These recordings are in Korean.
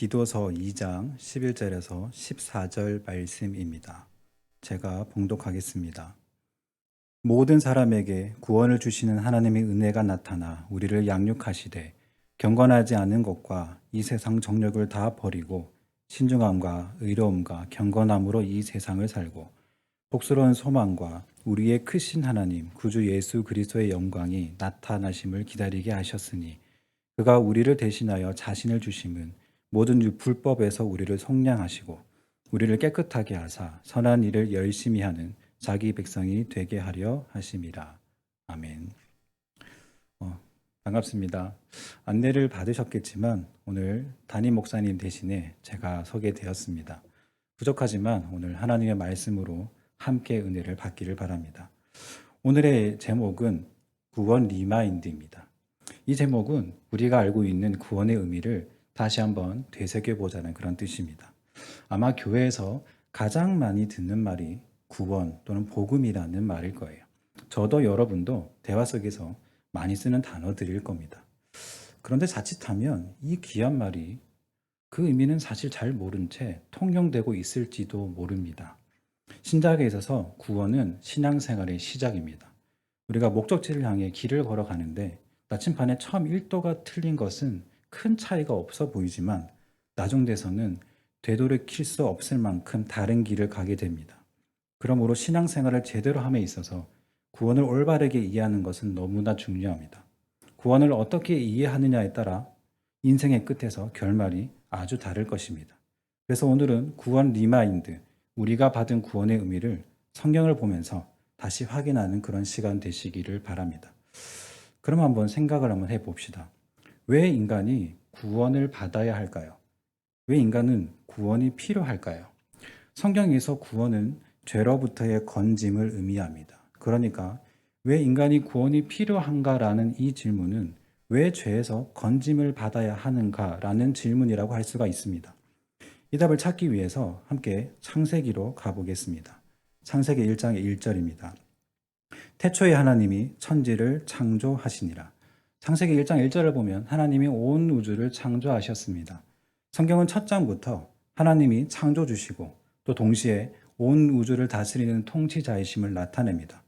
디도서 2장 11절에서 14절 말씀입니다. 제가 봉독하겠습니다. 모든 사람에게 구원을 주시는 하나님의 은혜가 나타나 우리를 양육하시되 경건하지 않은 것과 이 세상 정력을 다 버리고 신중함과 의로움과 경건함으로 이 세상을 살고 복스러운 소망과 우리의 크신 하나님 구주 예수 그리스도의 영광이 나타나심을 기다리게 하셨으니 그가 우리를 대신하여 자신을 주심은 모든 불법에서 우리를 속량하시고 우리를 깨끗하게 하사 선한 일을 열심히 하는 자기 백성이 되게 하려 하심이라. 아멘. 반갑습니다. 안내를 받으셨겠지만 오늘 담임 목사님 대신에 제가 서게 되었습니다. 부족하지만 오늘 하나님의 말씀으로 함께 은혜를 받기를 바랍니다. 오늘의 제목은 구원 리마인드입니다. 이 제목은 우리가 알고 있는 구원의 의미를 다시 한번 되새겨보자는 그런 뜻입니다. 아마 교회에서 가장 많이 듣는 말이 구원 또는 복음이라는 말일 거예요. 저도 여러분도 대화 속에서 많이 쓰는 단어들일 겁니다. 그런데 자칫하면 이 귀한 말이 그 의미는 사실 잘 모른 채 통용되고 있을지도 모릅니다. 신작에 있어서 구원은 신앙생활의 시작입니다. 우리가 목적지를 향해 길을 걸어가는데 나침판에 처음 1도가 틀린 것은 큰 차이가 없어 보이지만 나중 돼서는 되돌이킬 수 없을 만큼 다른 길을 가게 됩니다. 그러므로 신앙생활을 제대로 함에 있어서 구원을 올바르게 이해하는 것은 너무나 중요합니다. 구원을 어떻게 이해하느냐에 따라 인생의 끝에서 결말이 아주 다를 것입니다. 그래서 오늘은 구원 리마인드, 우리가 받은 구원의 의미를 성경을 보면서 다시 확인하는 그런 시간 되시기를 바랍니다. 그럼 한번 생각을 한번 해봅시다. 왜 인간이 구원을 받아야 할까요? 왜 인간은 구원이 필요할까요? 성경에서 구원은 죄로부터의 건짐을 의미합니다. 그러니까 왜 인간이 구원이 필요한가라는 이 질문은 왜 죄에서 건짐을 받아야 하는가라는 질문이라고 할 수가 있습니다. 이 답을 찾기 위해서 함께 창세기로 가보겠습니다. 창세기 1장의 1절입니다. 태초에 하나님이 천지를 창조하시니라. 창세기 1장 1절을 보면 하나님이 온 우주를 창조하셨습니다. 성경은 첫 장부터 하나님이 창조주시고 또 동시에 온 우주를 다스리는 통치자이심을 나타냅니다.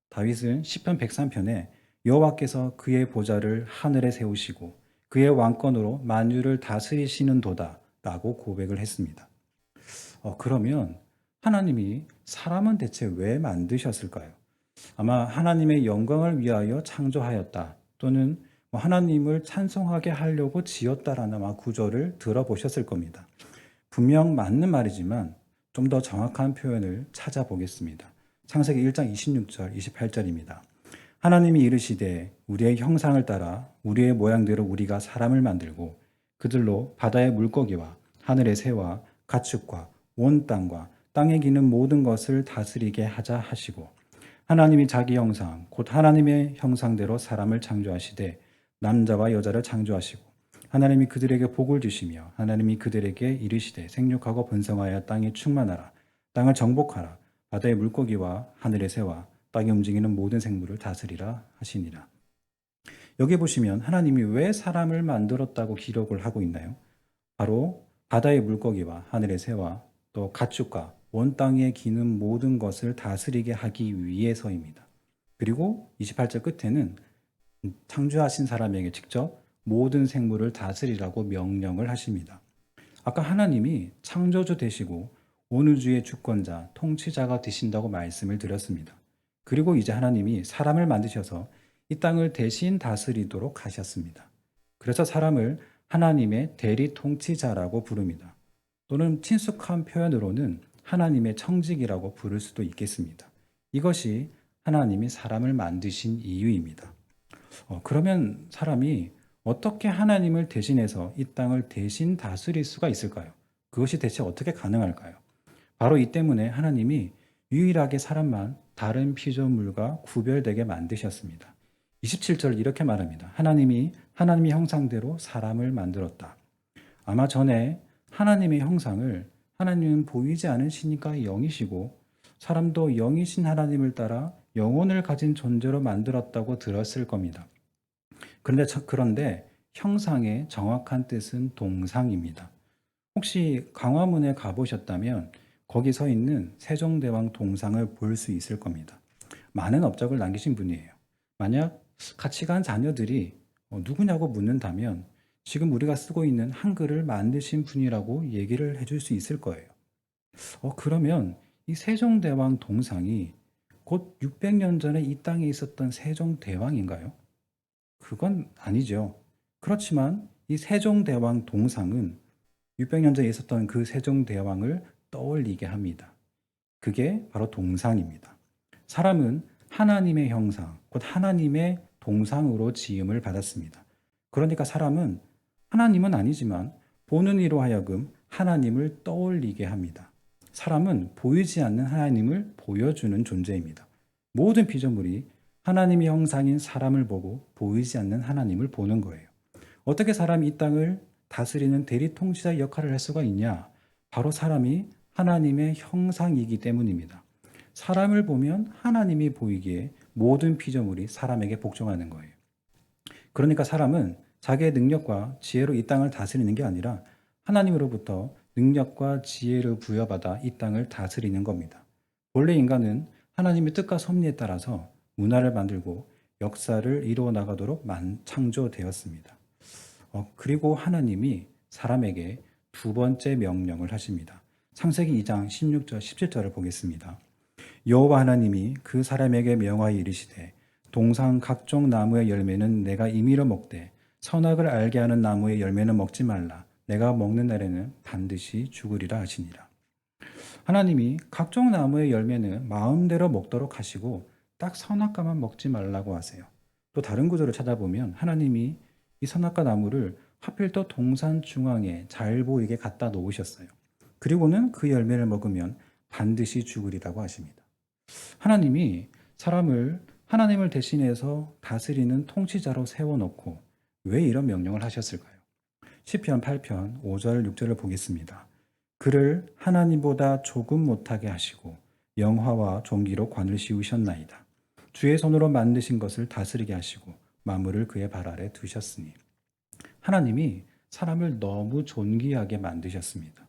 다윗은 시편 103편에 여호와께서 그의 보좌를 하늘에 세우시고 그의 왕권으로 만유를 다스리시는 도다 라고 고백을 했습니다. 그러면 하나님이 사람은 대체 왜 만드셨을까요? 아마 하나님의 영광을 위하여 창조하였다 또는 하나님을 찬송하게 하려고 지었다라는 아마 구절을 들어보셨을 겁니다. 분명 맞는 말이지만 좀 더 정확한 표현을 찾아보겠습니다. 창세기 1장 26절, 28절입니다. 하나님이 이르시되 우리의 형상을 따라 우리의 모양대로 우리가 사람을 만들고 그들로 바다의 물고기와 하늘의 새와 가축과 온 땅과 땅에 기는 모든 것을 다스리게 하자 하시고 하나님이 자기 형상 곧 하나님의 형상대로 사람을 창조하시되 남자와 여자를 창조하시고 하나님이 그들에게 복을 주시며 하나님이 그들에게 이르시되 생육하고 번성하여 땅에 충만하라 땅을 정복하라 바다의 물고기와 하늘의 새와 땅에 움직이는 모든 생물을 다스리라 하시니라. 여기 보시면 하나님이 왜 사람을 만들었다고 기록을 하고 있나요? 바로 바다의 물고기와 하늘의 새와 또 가축과 온 땅에 기는 모든 것을 다스리게 하기 위해서입니다. 그리고 28절 끝에는 창조하신 사람에게 직접 모든 생물을 다스리라고 명령을 하십니다. 아까 하나님이 창조주 되시고 온 우주의 주권자, 통치자가 되신다고 말씀을 드렸습니다. 그리고 이제 하나님이 사람을 만드셔서 이 땅을 대신 다스리도록 하셨습니다. 그래서 사람을 하나님의 대리 통치자라고 부릅니다. 또는 친숙한 표현으로는 하나님의 청직이라고 부를 수도 있겠습니다. 이것이 하나님이 사람을 만드신 이유입니다. 그러면 사람이 어떻게 하나님을 대신해서 이 땅을 대신 다스릴 수가 있을까요? 그것이 대체 어떻게 가능할까요? 바로 이 때문에 하나님이 유일하게 사람만 다른 피조물과 구별되게 만드셨습니다. 27절 이렇게 말합니다. 하나님이 하나님의 형상대로 사람을 만들었다. 아마 전에 하나님의 형상을 하나님은 보이지 않으시니까 영이시고 사람도 영이신 하나님을 따라 영혼을 가진 존재로 만들었다고 들었을 겁니다. 그런데 형상의 정확한 뜻은 동상입니다. 혹시 광화문에 가보셨다면 거기 서 있는 세종대왕 동상을 볼 수 있을 겁니다. 많은 업적을 남기신 분이에요. 만약 같이 간 자녀들이 누구냐고 묻는다면 지금 우리가 쓰고 있는 한글을 만드신 분이라고 얘기를 해줄 수 있을 거예요. 그러면 이 세종대왕 동상이 곧 600년 전에 이 땅에 있었던 세종대왕인가요? 그건 아니죠. 그렇지만 이 세종대왕 동상은 600년 전에 있었던 그 세종대왕을 떠올리게 합니다. 그게 바로 동상입니다. 사람은 하나님의 형상, 곧 하나님의 동상으로 지음을 받았습니다. 그러니까 사람은 하나님은 아니지만 보는 이로 하여금 하나님을 떠올리게 합니다. 사람은 보이지 않는 하나님을 보여주는 존재입니다. 모든 피조물이 하나님의 형상인 사람을 보고 보이지 않는 하나님을 보는 거예요. 어떻게 사람이 이 땅을 다스리는 대리 통치자의 역할을 할 수가 있냐? 바로 사람이 하나님의 형상이기 때문입니다. 사람을 보면 하나님이 보이기에 모든 피조물이 사람에게 복종하는 거예요. 그러니까 사람은 자기의 능력과 지혜로 이 땅을 다스리는 게 아니라 하나님으로부터 능력과 지혜를 부여받아 이 땅을 다스리는 겁니다. 본래 인간은 하나님의 뜻과 섭리에 따라서 문화를 만들고 역사를 이루어 나가도록 창조되었습니다. 그리고 하나님이 사람에게 두 번째 명령을 하십니다. 창세기 2장 16절 17절을 보겠습니다. 여호와 하나님이 그 사람에게 명하여 이르시되 동상 각종 나무의 열매는 내가 임의로 먹되 선악을 알게 하는 나무의 열매는 먹지 말라. 내가 먹는 날에는 반드시 죽으리라 하시니라. 하나님이 각종 나무의 열매는 마음대로 먹도록 하시고 딱 선악과만 먹지 말라고 하세요. 또 다른 구절을 찾아보면 하나님이 이 선악과 나무를 하필 또 동산 중앙에 잘 보이게 갖다 놓으셨어요. 그리고는 그 열매를 먹으면 반드시 죽으리라고 하십니다. 하나님이 사람을 하나님을 대신해서 다스리는 통치자로 세워놓고 왜 이런 명령을 하셨을까요? 시편 8편 5절 6절을 보겠습니다. 그를 하나님보다 조금 못하게 하시고 영화와 종기로 관을 씌우셨나이다. 주의 손으로 만드신 것을 다스리게 하시고 만물을 그의 발 아래 두셨으니. 하나님이 사람을 너무 존귀하게 만드셨습니다.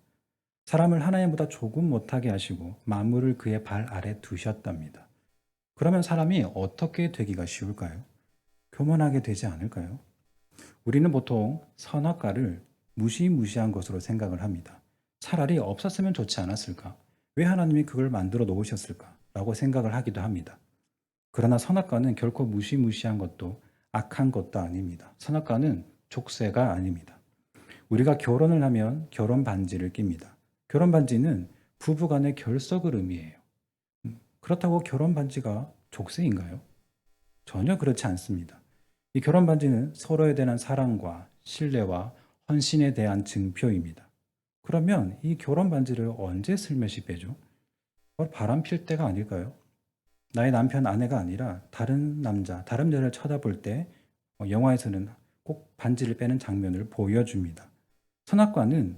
사람을 하나님보다 조금 못하게 하시고 만물을 그의 발 아래 두셨답니다. 그러면 사람이 어떻게 되기가 쉬울까요? 교만하게 되지 않을까요? 우리는 보통 선악과를 무시무시한 것으로 생각을 합니다. 차라리 없었으면 좋지 않았을까? 왜 하나님이 그걸 만들어 놓으셨을까? 라고 생각을 하기도 합니다. 그러나 선악과는 결코 무시무시한 것도 악한 것도 아닙니다. 선악과는 족쇄가 아닙니다. 우리가 결혼을 하면 결혼 반지를 낍니다. 결혼 반지는 부부 간의 결석을 의미해요. 그렇다고 결혼 반지가 족쇄인가요? 전혀 그렇지 않습니다. 이 결혼 반지는 서로에 대한 사랑과 신뢰와 헌신에 대한 증표입니다. 그러면 이 결혼 반지를 언제 슬며시 빼죠? 바람 필 때가 아닐까요? 나의 남편, 아내가 아니라 다른 남자, 다른 여자를 쳐다볼 때 영화에서는 꼭 반지를 빼는 장면을 보여줍니다. 선악과는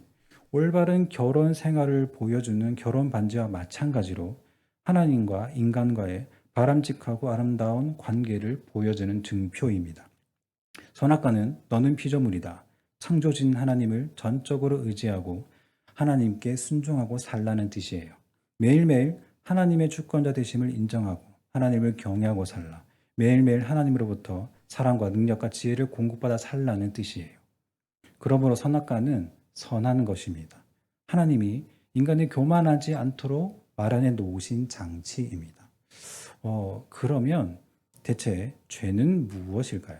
올바른 결혼 생활을 보여주는 결혼 반지와 마찬가지로 하나님과 인간과의 바람직하고 아름다운 관계를 보여주는 증표입니다. 선악과는 너는 피조물이다. 창조진 하나님을 전적으로 의지하고 하나님께 순종하고 살라는 뜻이에요. 매일매일 하나님의 주권자 되심을 인정하고 하나님을 경외하고 살라. 매일매일 하나님으로부터 사랑과 능력과 지혜를 공급받아 살라는 뜻이에요. 그러므로 선악과는 선한 것입니다. 하나님이 인간이 교만하지 않도록 마련해 놓으신 장치입니다. 그러면 대체 죄는 무엇일까요?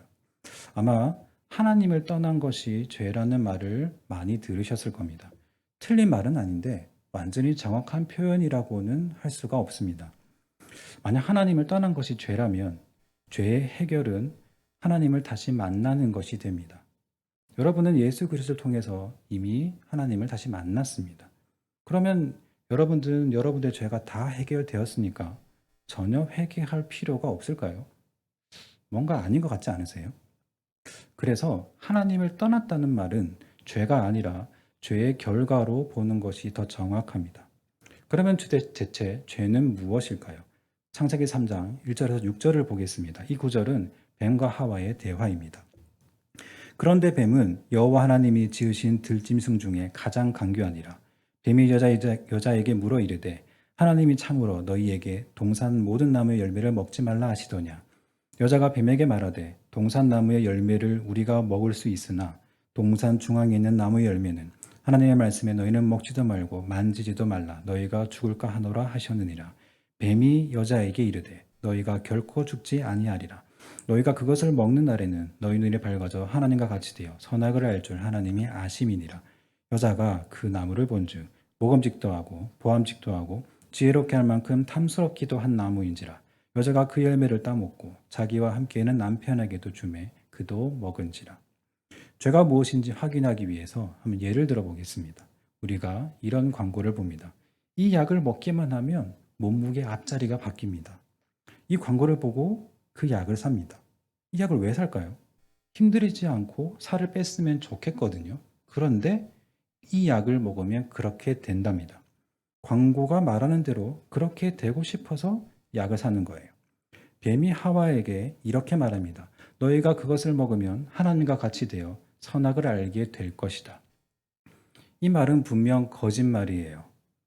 아마 하나님을 떠난 것이 죄라는 말을 많이 들으셨을 겁니다. 틀린 말은 아닌데 완전히 정확한 표현이라고는 할 수가 없습니다. 만약 하나님을 떠난 것이 죄라면 죄의 해결은 하나님을 다시 만나는 것이 됩니다. 여러분은 예수 그리스도를 통해서 이미 하나님을 다시 만났습니다. 그러면 여러분들은 여러분의 죄가 다 해결되었으니까 전혀 회개할 필요가 없을까요? 뭔가 아닌 것 같지 않으세요? 그래서 하나님을 떠났다는 말은 죄가 아니라 죄의 결과로 보는 것이 더 정확합니다. 그러면 대체 죄는 무엇일까요? 창세기 3장 1절에서 6절을 보겠습니다. 이 구절은 뱀과 하와의 대화입니다. 그런데 뱀은 여호와 하나님이 지으신 들짐승 중에 가장 강교하니라. 뱀이 여자에게 물어 이르되 하나님이 참으로 너희에게 동산 모든 나무의 열매를 먹지 말라 하시더냐. 여자가 뱀에게 말하되 동산 나무의 열매를 우리가 먹을 수 있으나 동산 중앙에 있는 나무의 열매는 하나님의 말씀에 너희는 먹지도 말고 만지지도 말라 너희가 죽을까 하노라 하셨느니라. 뱀이 여자에게 이르되 너희가 결코 죽지 아니하리라. 너희가 그것을 먹는 날에는 너희 눈이 밝아져 하나님과 같이 되어 선악을 알 줄 하나님이 아심이니라. 여자가 그 나무를 본즉 먹음직도 하고 보암직도 하고 지혜롭게 할 만큼 탐스럽기도 한 나무인지라. 여자가 그 열매를 따먹고 자기와 함께 있는 남편에게도 주매 그도 먹은지라. 죄가 무엇인지 확인하기 위해서 한번 예를 들어 보겠습니다. 우리가 이런 광고를 봅니다. 이 약을 먹기만 하면 몸무게 앞자리가 바뀝니다. 이 광고를 보고 그 약을 삽니다. 이 약을 왜 살까요? 힘들이지 않고 살을 뺐으면 좋겠거든요. 그런데 이 약을 먹으면 그렇게 된답니다. 광고가 말하는 대로 그렇게 되고 싶어서 약을 사는 거예요. 뱀이 하와에게 이렇게 말합니다. 너희가 그것을 먹으면 하나님과 같이 되어 선악을 알게 될 것이다. 이 말은 분명 거짓말이에요.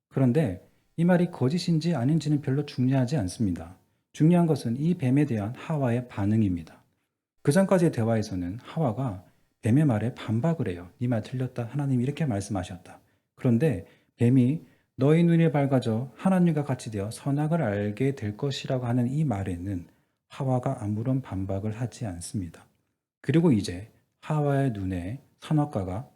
그런데 이 말이 거짓인지 아닌지는 별로 중요하지 않습니다. 중요한 것은 이 뱀에 대한 하와의 반응입니다. 그 전까지의 대화에서는 하와가 뱀의 말에 반박을 해요. 네 말 틀렸다. 하나님이 이렇게 말씀하셨다. 그런데 뱀이 너희 눈이 밝아져 하나님과 같이 되어 선악을 알게 될 것이라고 하는 이 말에는 하와가 아무런 반박을 하지 않습니다. 그리고 이제 하와의 눈에 선악과가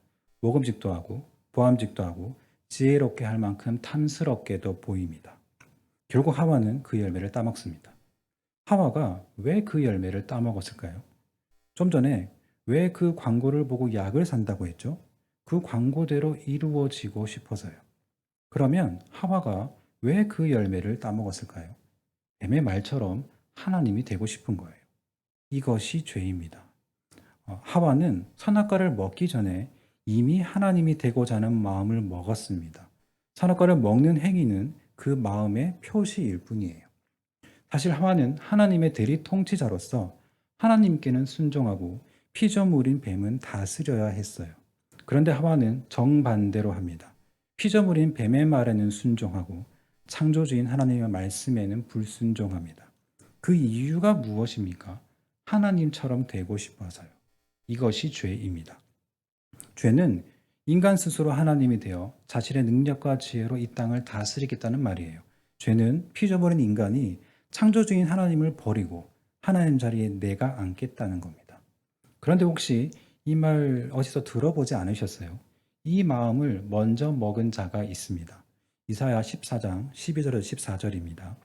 먹음직도 하고 보암직도 하고 지혜롭게 할 만큼 탐스럽게도 보입니다. 결국 하와는 그 열매를 따먹습니다. 하와가 왜 그 열매를 따먹었을까요? 좀 전에 왜 그 광고를 보고 약을 산다고 했죠? 그 광고대로 이루어지고 싶어서요. 그러면 하와가 왜 그 열매를 따먹었을까요? 뱀의 말처럼 하나님이 되고 싶은 거예요. 이것이 죄입니다. 하와는 선악과를 먹기 전에 이미 하나님이 되고자 하는 마음을 먹었습니다. 선악과를 먹는 행위는 그 마음의 표시일 뿐이에요. 사실 하와는 하나님의 대리 통치자로서 하나님께는 순종하고 피조물인 뱀은 다스려야 했어요. 그런데 하와는 정반대로 합니다. 피조물인 뱀의 말에는 순종하고 창조주인 하나님의 말씀에는 불순종합니다. 그 이유가 무엇입니까? 하나님처럼 되고 싶어서요. 이것이 죄입니다. 죄는 인간 스스로 하나님이 되어 자신의 능력과 지혜로 이 땅을 다스리겠다는 말이에요. 죄는 피조물인 인간이 창조주인 하나님을 버리고 하나님 자리에 내가 앉겠다는 겁니다. 그런데 혹시 이 말 어디서 들어보지 않으셨어요? 이 마음을 먼저 먹은 자가 있습니다. 이사야 14장 12절에서 14절입니다.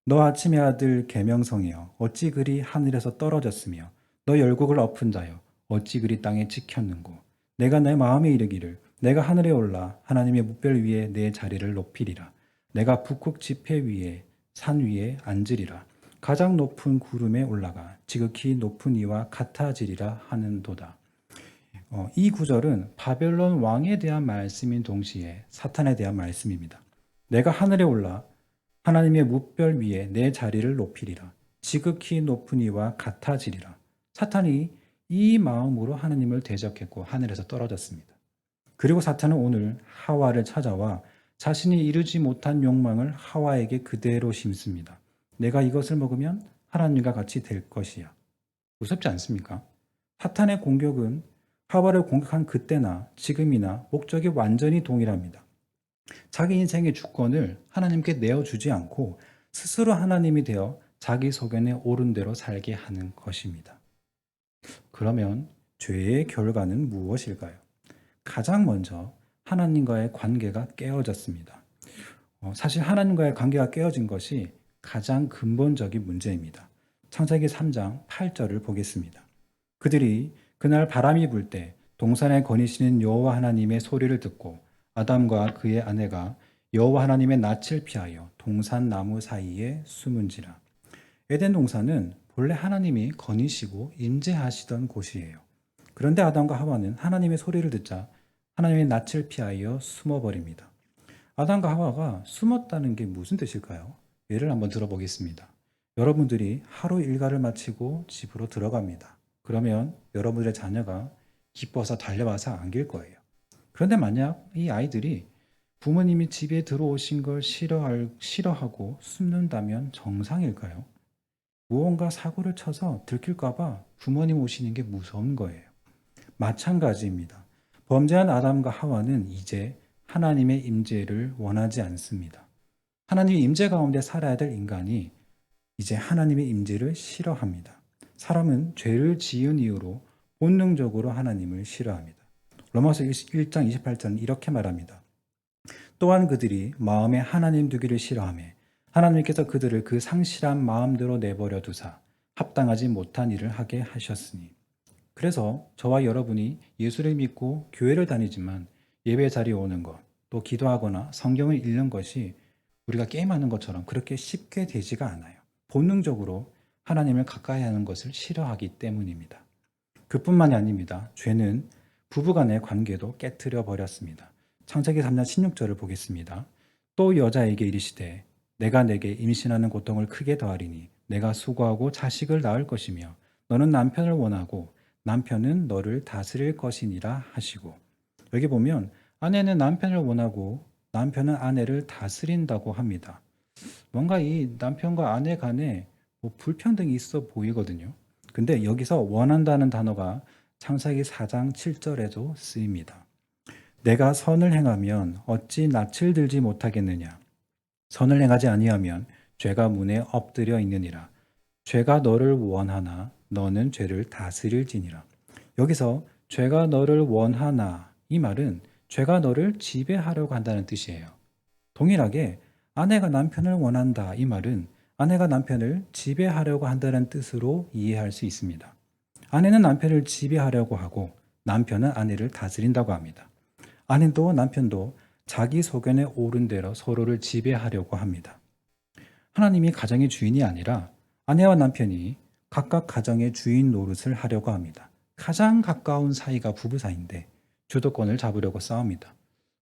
너 아침의 아들 계명성이여 어찌 그리 하늘에서 떨어졌으며 너 열국을 엎은 자여 어찌 그리 땅에 찍혔는고 내가 내 마음에 이르기를 내가 하늘에 올라 하나님의 뭇별 위에 내 자리를 높이리라 내가 북극 지폐 위에 산 위에 앉으리라 가장 높은 구름에 올라가 지극히 높은 이와 같아지리라 하는도다. 이 구절은 바벨론 왕에 대한 말씀인 동시에 사탄에 대한 말씀입니다. 내가 하늘에 올라 하나님의 뭇별 위에 내 자리를 높이리라. 지극히 높은 이와 같아지리라. 사탄이 이 마음으로 하나님을 대적했고 하늘에서 떨어졌습니다. 그리고 사탄은 오늘 하와를 찾아와 자신이 이루지 못한 욕망을 하와에게 그대로 심습니다. 내가 이것을 먹으면 하나님과 같이 될 것이야. 무섭지 않습니까? 사탄의 공격은 하와를 공격한 그때나 지금이나 목적이 완전히 동일합니다. 자기 인생의 주권을 하나님께 내어주지 않고 스스로 하나님이 되어 자기 소견에 옳은 대로 살게 하는 것입니다. 그러면 죄의 결과는 무엇일까요? 가장 먼저 하나님과의 관계가 깨어졌습니다. 사실 하나님과의 관계가 깨어진 것이 가장 근본적인 문제입니다. 창세기 3장 8절을 보겠습니다. 그들이 그날 바람이 불 때 동산에 거니시는 여호와 하나님의 소리를 듣고 아담과 그의 아내가 여호와 하나님의 낯을 피하여 동산 나무 사이에 숨은지라. 에덴 동산은 본래 하나님이 거니시고 임재하시던 곳이에요. 그런데 아담과 하와는 하나님의 소리를 듣자 하나님의 낯을 피하여 숨어버립니다. 아담과 하와가 숨었다는 게 무슨 뜻일까요? 예를 한번 들어보겠습니다. 여러분들이 하루 일과를 마치고 집으로 들어갑니다. 그러면 여러분들의 자녀가 기뻐서 달려와서 안길 거예요. 그런데 만약 이 아이들이 부모님이 집에 들어오신 걸 싫어하고 숨는다면 정상일까요? 무언가 사고를 쳐서 들킬까봐 부모님 오시는 게 무서운 거예요. 마찬가지입니다. 범죄한 아담과 하와는 이제 하나님의 임재를 원하지 않습니다. 하나님의 임재 가운데 살아야 될 인간이 이제 하나님의 임재를 싫어합니다. 사람은 죄를 지은 이유로 본능적으로 하나님을 싫어합니다. 로마서 1장 28절은 이렇게 말합니다. 또한 그들이 마음에 하나님 두기를 싫어하며 하나님께서 그들을 그 상실한 마음대로 내버려 두사 합당하지 못한 일을 하게 하셨으니. 그래서 저와 여러분이 예수를 믿고 교회를 다니지만 예배 자리에 오는 것, 또 기도하거나 성경을 읽는 것이 우리가 게임하는 것처럼 그렇게 쉽게 되지가 않아요. 본능적으로 하나님을 가까이 하는 것을 싫어하기 때문입니다. 그뿐만이 아닙니다. 죄는 부부간의 관계도 깨트려 버렸습니다. 창세기 3장 16절을 보겠습니다. 또 여자에게 이르시되 내가 내게 임신하는 고통을 크게 더하리니 내가 수고하고 자식을 낳을 것이며 너는 남편을 원하고 남편은 너를 다스릴 것이니라 하시고, 여기 보면 아내는 남편을 원하고 남편은 아내를 다스린다고 합니다. 뭔가 이 남편과 아내 간에 불평등이 있어 보이거든요. 근데 여기서 원한다는 단어가 창세기 4장 7절에도 쓰입니다. 내가 선을 행하면 어찌 낯을 들지 못하겠느냐. 선을 행하지 아니하면 죄가 문에 엎드려 있느니라. 죄가 너를 원하나 너는 죄를 다스릴지니라. 여기서 죄가 너를 원하나, 이 말은 죄가 너를 지배하려고 한다는 뜻이에요. 동일하게 아내가 남편을 원한다, 이 말은 아내가 남편을 지배하려고 한다는 뜻으로 이해할 수 있습니다. 아내는 남편을 지배하려고 하고 남편은 아내를 다스린다고 합니다. 아내도 남편도 자기 소견에 오른 대로 서로를 지배하려고 합니다. 하나님이 가정의 주인이 아니라 아내와 남편이 각각 가정의 주인 노릇을 하려고 합니다. 가장 가까운 사이가 부부 사이인데 주도권을 잡으려고 싸웁니다.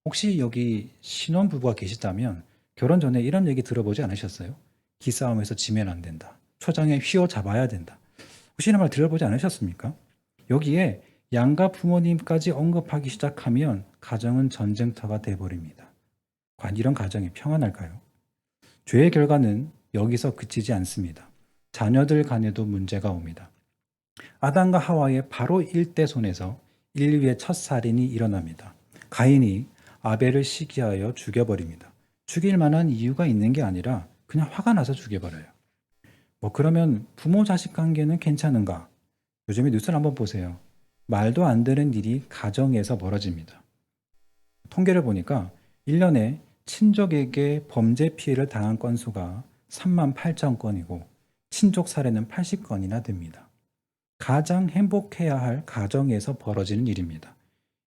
혹시 여기 신혼부부가 계시다면 결혼 전에 이런 얘기 들어보지 않으셨어요? 기싸움에서 지면 안 된다. 초장에 휘어잡아야 된다. 혹시 이런 말 들어보지 않으셨습니까? 여기에 양가 부모님까지 언급하기 시작하면 가정은 전쟁터가 돼버립니다. 과연 이런 가정이 평안할까요? 죄의 결과는 여기서 그치지 않습니다. 자녀들 간에도 문제가 옵니다. 아담과 하와의 바로 일대손에서 인류의 첫 살인이 일어납니다. 가인이 아벨을 시기하여 죽여버립니다. 죽일 만한 이유가 있는 게 아니라 그냥 화가 나서 죽여버려요. 그러면 부모 자식 관계는 괜찮은가? 요즘에 뉴스를 한번 보세요. 말도 안 되는 일이 가정에서 벌어집니다. 통계를 보니까 1년에 친족에게 범죄 피해를 당한 건수가 3만 8천 건이고 친족 살해는 80건이나 됩니다. 가장 행복해야 할 가정에서 벌어지는 일입니다.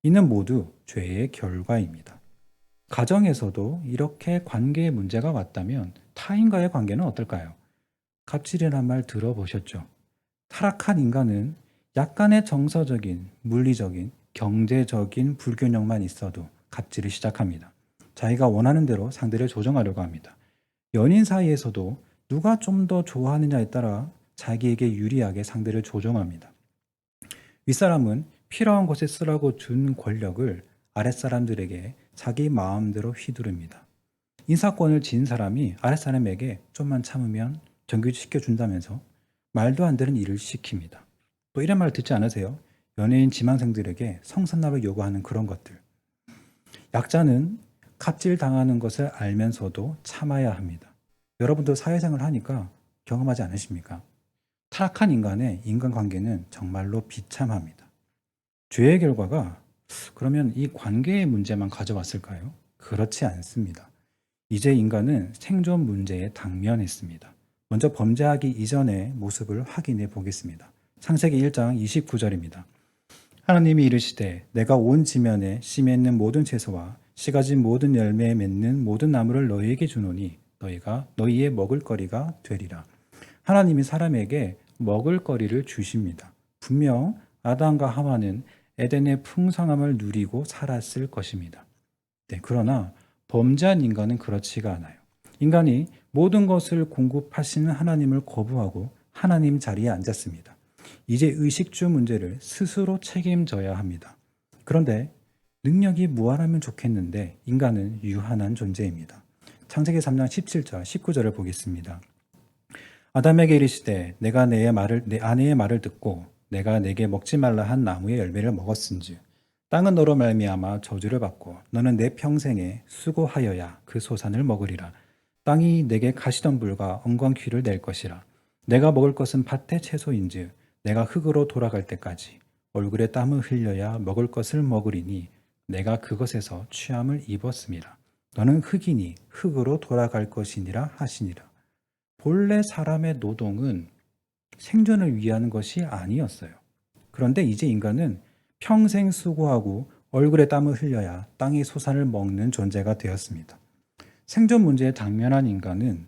이는 모두 죄의 결과입니다. 가정에서도 이렇게 관계에 문제가 왔다면 타인과의 관계는 어떨까요? 갑질이란 말 들어보셨죠? 타락한 인간은 약간의 정서적인, 물리적인, 경제적인 불균형만 있어도 갑질을 시작합니다. 자기가 원하는 대로 상대를 조정하려고 합니다. 연인 사이에서도 누가 좀 더 좋아하느냐에 따라 자기에게 유리하게 상대를 조정합니다. 윗사람은 필요한 곳에 쓰라고 준 권력을 아랫사람들에게 자기 마음대로 휘두릅니다. 인사권을 진 사람이 아랫사람에게 좀만 참으면 정규직시켜준다면서 말도 안 되는 일을 시킵니다. 또 이런 말 듣지 않으세요? 연예인 지망생들에게 성선납을 요구하는 그런 것들. 약자는 갑질 당하는 것을 알면서도 참아야 합니다. 여러분도 사회생활 하니까 경험하지 않으십니까? 타락한 인간의 인간관계는 정말로 비참합니다. 죄의 결과가 그러면 이 관계의 문제만 가져왔을까요? 그렇지 않습니다. 이제 인간은 생존 문제에 당면했습니다. 먼저 범죄하기 이전의 모습을 확인해 보겠습니다. 창세기 1장 29절입니다. 하나님이 이르시되 내가 온 지면에 씨 맺는 모든 채소와 씨 가진 모든 열매에 맺는 모든 나무를 너희에게 주노니 너희가 너희의 먹을거리가 되리라. 하나님이 사람에게 먹을거리를 주십니다. 분명 아담과 하와는 에덴의 풍성함을 누리고 살았을 것입니다. 네, 그러나 범죄한 인간은 그렇지가 않아요. 인간이 모든 것을 공급하시는 하나님을 거부하고 하나님 자리에 앉았습니다. 이제 의식주 문제를 스스로 책임져야 합니다. 그런데 능력이 무한하면 좋겠는데 인간은 유한한 존재입니다. 창세기 3장 17절, 19절을 보겠습니다. 아담에게 이르시되 내가 내 아내의 말을 듣고 내가 내게 먹지 말라 한 나무의 열매를 먹었은즉 땅은 너로 말미암아 저주를 받고 너는 내 평생에 수고하여야 그 소산을 먹으리라. 땅이 내게 가시덤불과 엉겅퀴를 낼 것이라. 내가 먹을 것은 밭의 채소인즉 내가 흙으로 돌아갈 때까지 얼굴에 땀을 흘려야 먹을 것을 먹으리니 내가 그것에서 취함을 입었음이라. 너는 흙이니 흙으로 돌아갈 것이니라 하시니라. 본래 사람의 노동은 생존을 위한 것이 아니었어요. 그런데 이제 인간은 평생 수고하고 얼굴에 땀을 흘려야 땅의 소산을 먹는 존재가 되었습니다. 생존 문제에 당면한 인간은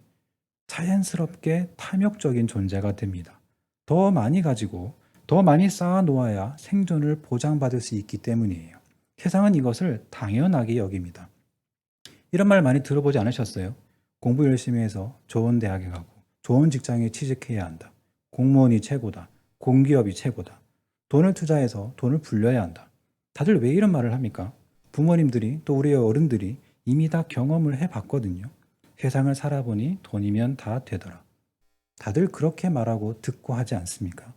자연스럽게 탐욕적인 존재가 됩니다. 더 많이 가지고 더 많이 쌓아 놓아야 생존을 보장받을 수 있기 때문이에요. 세상은 이것을 당연하게 여깁니다. 이런 말 많이 들어보지 않으셨어요? 공부 열심히 해서 좋은 대학에 가고 좋은 직장에 취직해야 한다. 공무원이 최고다. 공기업이 최고다. 돈을 투자해서 돈을 불려야 한다. 다들 왜 이런 말을 합니까? 부모님들이 또 우리 어른들이 이미 다 경험을 해봤거든요. 세상을 살아보니 돈이면 다 되더라. 다들 그렇게 말하고 듣고 하지 않습니까?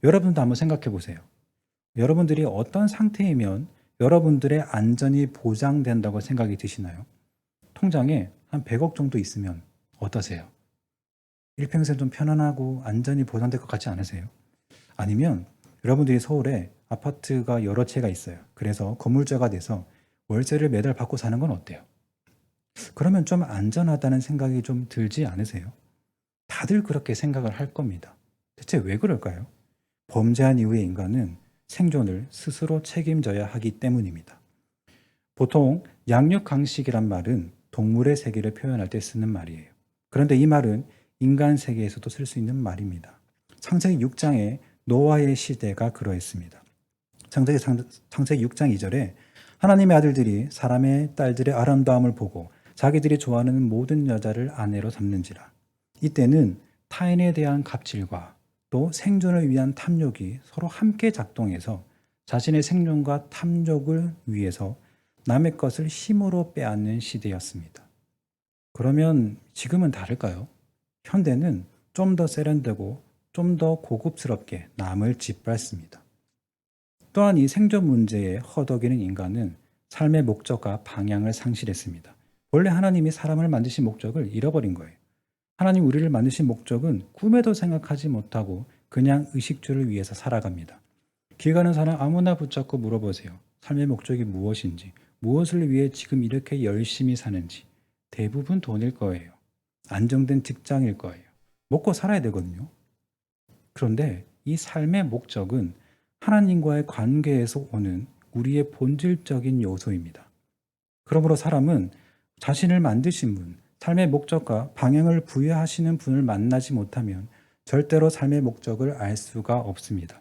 여러분도 한번 생각해 보세요. 여러분들이 어떤 상태이면 여러분들의 안전이 보장된다고 생각이 드시나요? 통장에 한 100억 정도 있으면 어떠세요? 일평생 좀 편안하고 안전이 보장될 것 같지 않으세요? 아니면 여러분들이 서울에 아파트가 여러 채가 있어요. 그래서 건물주가 돼서 월세를 매달 받고 사는 건 어때요? 그러면 좀 안전하다는 생각이 좀 들지 않으세요? 다들 그렇게 생각을 할 겁니다. 대체 왜 그럴까요? 범죄한 이후의 인간은 생존을 스스로 책임져야 하기 때문입니다. 보통 양육강식이란 말은 동물의 세계를 표현할 때 쓰는 말이에요. 그런데 이 말은 인간 세계에서도 쓸 수 있는 말입니다. 창세기 6장에 노아의 시대가 그러했습니다. 창세기 6장 2절에 하나님의 아들들이 사람의 딸들의 아름다움을 보고 자기들이 좋아하는 모든 여자를 아내로 삼는지라. 이때는 타인에 대한 갑질과 또 생존을 위한 탐욕이 서로 함께 작동해서 자신의 생존과 탐욕을 위해서 남의 것을 힘으로 빼앗는 시대였습니다. 그러면 지금은 다를까요? 현대는 좀 더 세련되고 좀 더 고급스럽게 남을 짓밟습니다. 또한 이 생존 문제에 허덕이는 인간은 삶의 목적과 방향을 상실했습니다. 원래 하나님이 사람을 만드신 목적을 잃어버린 거예요. 하나님 우리를 만드신 목적은 꿈에도 생각하지 못하고 그냥 의식주를 위해서 살아갑니다. 길 가는 사람 아무나 붙잡고 물어보세요. 삶의 목적이 무엇인지, 무엇을 위해 지금 이렇게 열심히 사는지. 대부분 돈일 거예요. 안정된 직장일 거예요. 먹고 살아야 되거든요. 그런데 이 삶의 목적은 하나님과의 관계에서 오는 우리의 본질적인 요소입니다. 그러므로 사람은 자신을 만드신 분, 삶의 목적과 방향을 부여하시는 분을 만나지 못하면 절대로 삶의 목적을 알 수가 없습니다.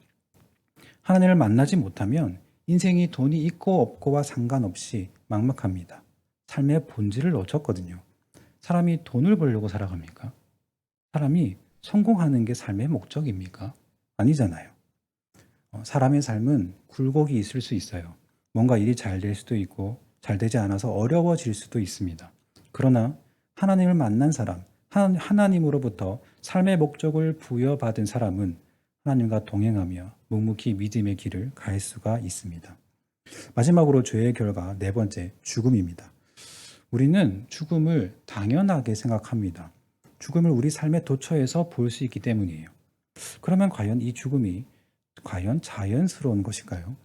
하나님을 만나지 못하면 인생이 돈이 있고 없고와 상관없이 막막합니다. 삶의 본질을 놓쳤거든요. 사람이 돈을 벌려고 살아갑니까? 사람이 성공하는 게 삶의 목적입니까? 아니잖아요. 사람의 삶은 굴곡이 있을 수 있어요. 뭔가 일이 잘 될 수도 있고 잘 되지 않아서 어려워질 수도 있습니다. 그러나 하나님을 만난 사람, 하나님으로부터 삶의 목적을 부여받은 사람은 하나님과 동행하며 묵묵히 믿음의 길을 갈 수가 있습니다. 마지막으로 죄의 결과 네 번째, 죽음입니다. 우리는 죽음을 당연하게 생각합니다. 죽음을 우리 삶의 도처에서 볼 수 있기 때문이에요. 그러면 과연 이 죽음이 과연 자연스러운 것일까요?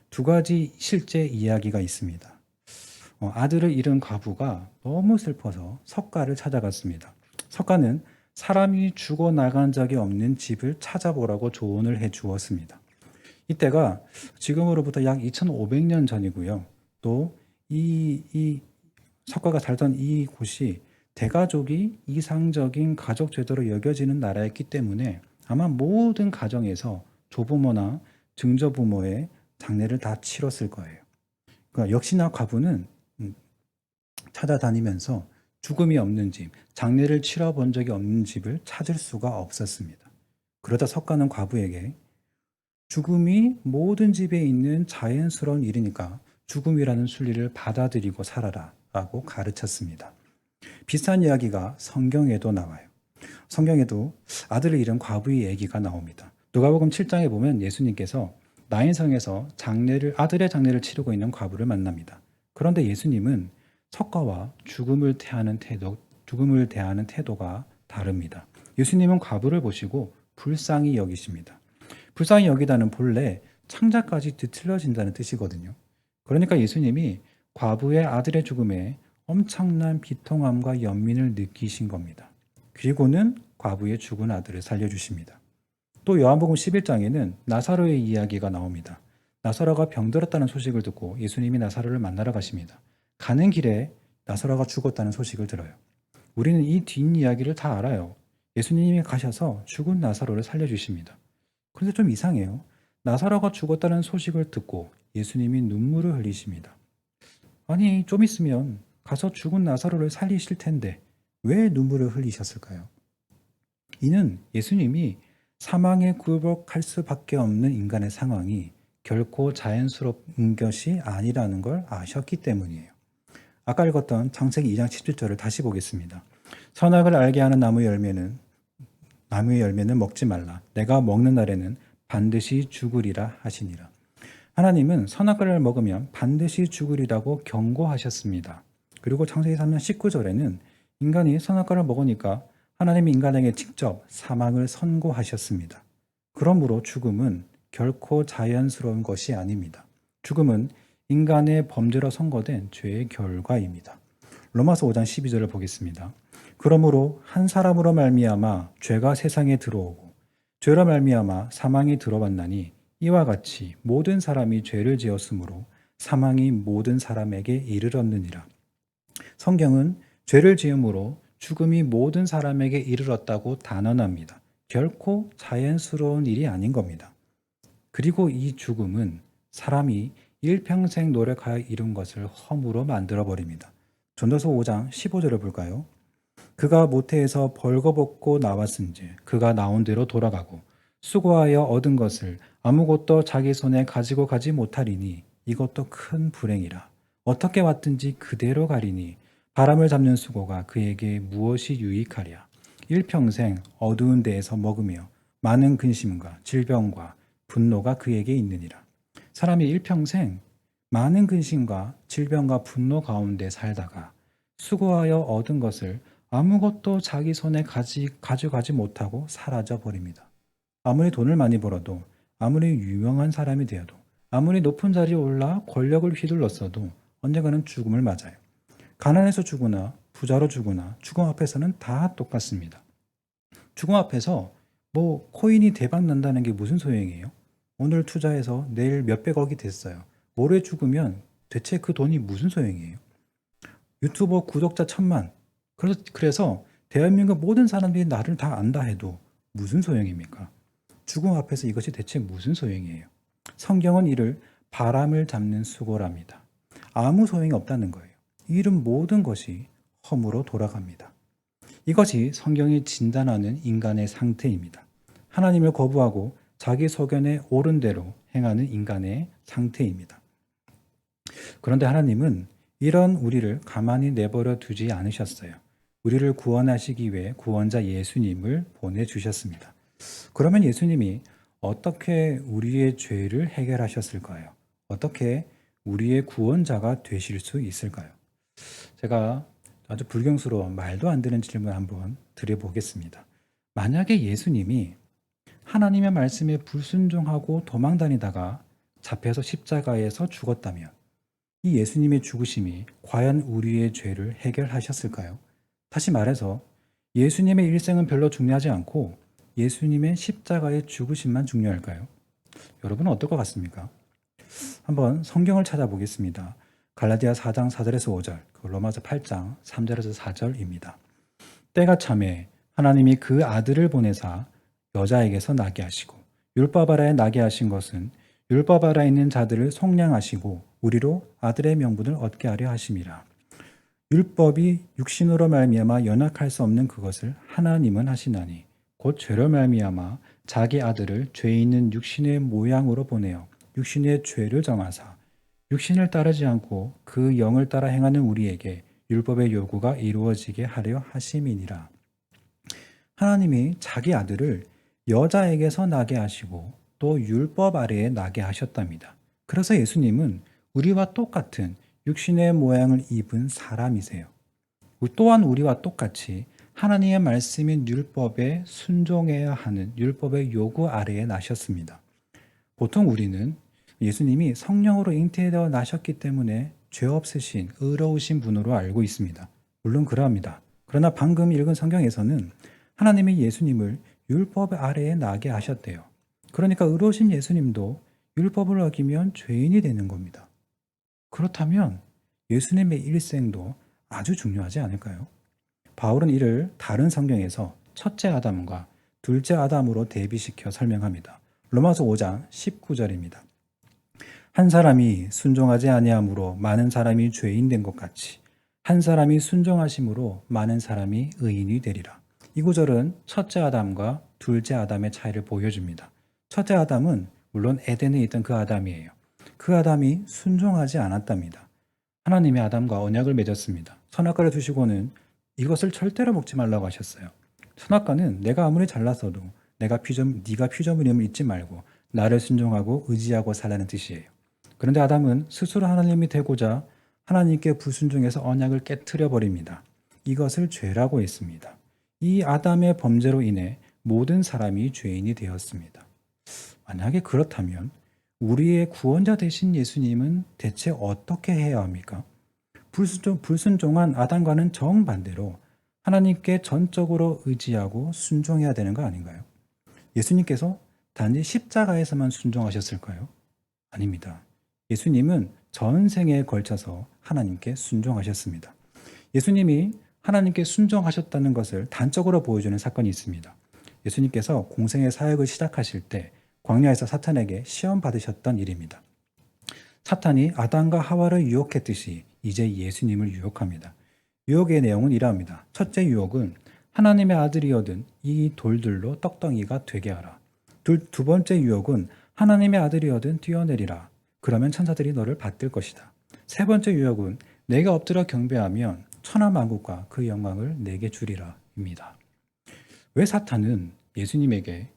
두 가지 실제 이야기가 있습니다. 아들을 잃은 과부가 너무 슬퍼서 석가를 찾아갔습니다. 석가는 사람이 죽어나간 적이 없는 집을 찾아보라고 조언을 해 주었습니다. 이때가 지금으로부터 약 2500년 전이고요. 또 이 석가가 살던 이곳이 대가족이 이상적인 가족 제도로 여겨지는 나라였기 때문에 아마 모든 가정에서 조부모나 증조부모의 장례를 다 치렀을 거예요. 그러니까 역시나 과부는 찾아다니면서 죽음이 없는 집, 장례를 치러본 적이 없는 집을 찾을 수가 없었습니다. 그러다 석가는 과부에게 죽음이 모든 집에 있는 자연스러운 일이니까 죽음이라는 순리를 받아들이고 살아라 라고 가르쳤습니다. 비슷한 이야기가 성경에도 나와요. 성경에도 아들을 잃은 과부의 얘기가 나옵니다. 누가복음 7장에 보면 예수님께서 나인성에서 아들의 장례를 치르고 있는 과부를 만납니다. 그런데 예수님은 석가와 죽음을 대하는 태도가 다릅니다. 예수님은 과부를 보시고 불쌍히 여기십니다. 불쌍히 여기다는 본래 창자까지 뒤틀려진다는 뜻이거든요. 그러니까 예수님이 과부의 아들의 죽음에 엄청난 비통함과 연민을 느끼신 겁니다. 그리고는 과부의 죽은 아들을 살려주십니다. 또 요한복음 11장에는 나사로의 이야기가 나옵니다. 나사로가 병들었다는 소식을 듣고 예수님이 나사로를 만나러 가십니다. 가는 길에 나사로가 죽었다는 소식을 들어요. 우리는 이 뒷이야기를 다 알아요. 예수님이 가셔서 죽은 나사로를 살려주십니다. 그런데 좀 이상해요. 나사로가 죽었다는 소식을 듣고 예수님이 눈물을 흘리십니다. 아니, 좀 있으면 가서 죽은 나사로를 살리실 텐데 왜 눈물을 흘리셨을까요? 이는 예수님이 사망에 굴복할 수밖에 없는 인간의 상황이 결코 자연스러운 것이 아니라는 걸 아셨기 때문이에요. 아까 읽었던 창세기 2장 17절을 다시 보겠습니다. 선악을 알게 하는 나무의 열매는 먹지 말라. 내가 먹는 날에는 반드시 죽으리라 하시니라. 하나님은 선악과를 먹으면 반드시 죽으리라고 경고하셨습니다. 그리고 창세기 3장 19절에는 인간이 선악과를 먹으니까 하나님이 인간에게 직접 사망을 선고하셨습니다. 그러므로 죽음은 결코 자연스러운 것이 아닙니다. 죽음은 인간의 범죄로 선고된 죄의 결과입니다. 로마서 5장 12절을 보겠습니다. 그러므로 한 사람으로 말미암아 죄가 세상에 들어오고 죄로 말미암아 사망이 들어왔나니 이와 같이 모든 사람이 죄를 지었으므로 사망이 모든 사람에게 이르렀느니라. 성경은 죄를 지음으로 죽음이 모든 사람에게 이르렀다고 단언합니다. 결코 자연스러운 일이 아닌 겁니다. 그리고 이 죽음은 사람이 일평생 노력하여 이룬 것을 허무로 만들어버립니다. 전도서 5장 15절을 볼까요? 그가 모태에서 벌거벗고 나왔은지 그가 나온 대로 돌아가고 수고하여 얻은 것을 아무것도 자기 손에 가지고 가지 못하리니 이것도 큰 불행이라. 어떻게 왔든지 그대로 가리니 바람을 잡는 수고가 그에게 무엇이 유익하랴. 일평생 어두운 데에서 먹으며 많은 근심과 질병과 분노가 그에게 있느니라. 사람이 일평생 많은 근심과 질병과 분노 가운데 살다가 수고하여 얻은 것을 아무것도 자기 손에 가져가지 못하고 사라져 버립니다. 아무리 돈을 많이 벌어도, 아무리 유명한 사람이 되어도, 아무리 높은 자리에 올라 권력을 휘둘렀어도 언젠가는 죽음을 맞아요. 가난해서 죽으나 부자로 죽으나 죽음 앞에서는 다 똑같습니다. 죽음 앞에서 코인이 대박 난다는 게 무슨 소용이에요? 오늘 투자해서 내일 몇백억이 됐어요. 모레 죽으면 대체 그 돈이 무슨 소용이에요? 유튜버 구독자 1000만. 그래서 대한민국 모든 사람들이 나를 다 안다 해도 무슨 소용입니까? 죽음 앞에서 이것이 대체 무슨 소용이에요? 성경은 이를 바람을 잡는 수고랍니다. 아무 소용이 없다는 거예요. 이런 모든 것이 허무로 돌아갑니다. 이것이 성경이 진단하는 인간의 상태입니다. 하나님을 거부하고 자기 소견에 옳은 대로 행하는 인간의 상태입니다. 그런데 하나님은 이런 우리를 가만히 내버려 두지 않으셨어요. 우리를 구원하시기 위해 구원자 예수님을 보내주셨습니다. 그러면 예수님이 어떻게 우리의 죄를 해결하셨을까요? 어떻게 우리의 구원자가 되실 수 있을까요? 제가 아주 불경스러운 말도 안 되는 질문 한번 드려보겠습니다. 만약에 예수님이 하나님의 말씀에 불순종하고 도망다니다가 잡혀서 십자가에서 죽었다면 이 예수님의 죽으심이 과연 우리의 죄를 해결하셨을까요? 다시 말해서 예수님의 일생은 별로 중요하지 않고 예수님의 십자가의 죽으심만 중요할까요? 여러분은 어떨 것 같습니까? 한번 성경을 찾아보겠습니다. 갈라디아 4장 4절에서 5절, 로마서 8장 3절에서 4절입니다. 때가 참에 하나님이 그 아들을 보내사 여자에게서 나게 하시고 율법 아래에 나게 하신 것은 율법 아래에 있는 자들을 속량하시고 우리로 아들의 명분을 얻게 하려 하심이라. 율법이 육신으로 말미암아 연약할 수 없는 그것을 하나님은 하시나니 곧 죄로 말미암아 자기 아들을 죄 있는 육신의 모양으로 보내어 육신의 죄를 정하사 육신을 따르지 않고 그 영을 따라 행하는 우리에게 율법의 요구가 이루어지게 하려 하심이니라. 하나님이 자기 아들을 여자에게서 나게 하시고 또 율법 아래에 나게 하셨답니다. 그래서 예수님은 우리와 똑같은 육신의 모양을 입은 사람이세요. 또한 우리와 똑같이 하나님의 말씀인 율법에 순종해야 하는 율법의 요구 아래에 나셨습니다. 보통 우리는 예수님이 성령으로 잉태되어 나셨기 때문에 죄 없으신 의로우신 분으로 알고 있습니다. 물론 그러합니다. 그러나 방금 읽은 성경에서는 하나님이 예수님을 율법 아래에 나게 하셨대요. 그러니까 의로우신 예수님도 율법을 어기면 죄인이 되는 겁니다. 그렇다면 예수님의 일생도 아주 중요하지 않을까요? 바울은 이를 다른 성경에서 첫째 아담과 둘째 아담으로 대비시켜 설명합니다. 로마서 5장 19절입니다. 한 사람이 순종하지 아니함으로 많은 사람이 죄인 된 것 같이 한 사람이 순종하심으로 많은 사람이 의인이 되리라. 이 구절은 첫째 아담과 둘째 아담의 차이를 보여줍니다. 첫째 아담은 물론 에덴에 있던 그 아담이에요. 그 아담이 순종하지 않았답니다. 하나님이 아담과 언약을 맺었습니다. 선악과를 주시고는 이것을 절대로 먹지 말라고 하셨어요. 선악과는 내가 아무리 잘났어도 네가 피조물임을 잊지 말고 나를 순종하고 의지하고 살라는 뜻이에요. 그런데 아담은 스스로 하나님이 되고자 하나님께 불순종해서 언약을 깨트려 버립니다. 이것을 죄라고 했습니다. 이 아담의 범죄로 인해 모든 사람이 죄인이 되었습니다. 만약에 그렇다면 우리의 구원자 되신 예수님은 대체 어떻게 해야 합니까? 불순종한 아담과는 정반대로 하나님께 전적으로 의지하고 순종해야 되는 거 아닌가요? 예수님께서 단지 십자가에서만 순종하셨을까요? 아닙니다. 예수님은 전생에 걸쳐서 하나님께 순종하셨습니다. 예수님이 하나님께 순종하셨다는 것을 단적으로 보여주는 사건이 있습니다. 예수님께서 공생의 사역을 시작하실 때 광야에서 사탄에게 시험 받으셨던 일입니다. 사탄이 아담과 하와를 유혹했듯이 이제 예수님을 유혹합니다. 유혹의 내용은 이러합니다. 첫째 유혹은 하나님의 아들이어든 이 돌들로 떡덩이가 되게 하라. 두 번째 유혹은 하나님의 아들이어든 뛰어내리라. 그러면 천사들이 너를 받들 것이다. 세 번째 유혹은 내가 엎드려 경배하면 천하만국과 그 영광을 내게 주리라 입니다. 왜 사탄은 예수님에게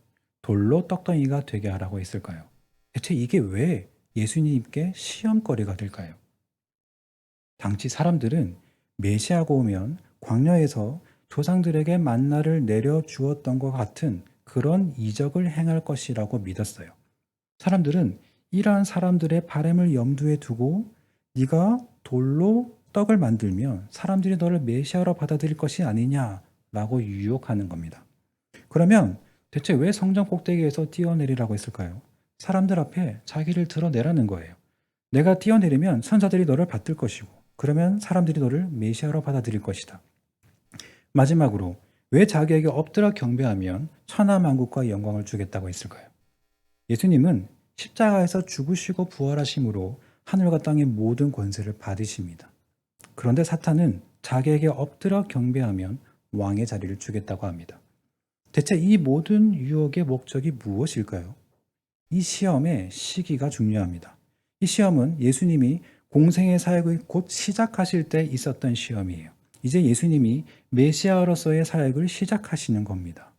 돌로 떡덩이가 되게 하라고 했을까요? 대체 이게 왜 예수님께 시험거리가 될까요? 당시 사람들은 메시아가 오면 광야에서 조상들에게 만나를 내려 주었던 것 같은 그런 이적을 행할 것이라고 믿었어요. 사람들은 이러한 사람들의 바램을 염두에 두고 네가 돌로 떡을 만들면 사람들이 너를 메시아로 받아들일 것이 아니냐라고 유혹하는 겁니다. 그러면 대체 왜 성전 꼭대기에서 뛰어내리라고 했을까요? 사람들 앞에 자기를 드러내라는 거예요. 내가 뛰어내리면 천사들이 너를 받들 것이고 그러면 사람들이 너를 메시아로 받아들일 것이다. 마지막으로 왜 자기에게 엎드려 경배하면 천하만국과 영광을 주겠다고 했을까요? 예수님은 십자가에서 죽으시고 부활하심으로 하늘과 땅의 모든 권세를 받으십니다. 그런데 사탄은 자기에게 엎드려 경배하면 왕의 자리를 주겠다고 합니다. 대체 이 모든 유혹의 목적이 무엇일까요? 이 시험의 시기가 중요합니다. 이 시험은 예수님이 공생의 사역을 곧 시작하실 때 있었던 시험이에요. 이제 예수님이 메시아로서의 사역을 시작하시는 겁니다.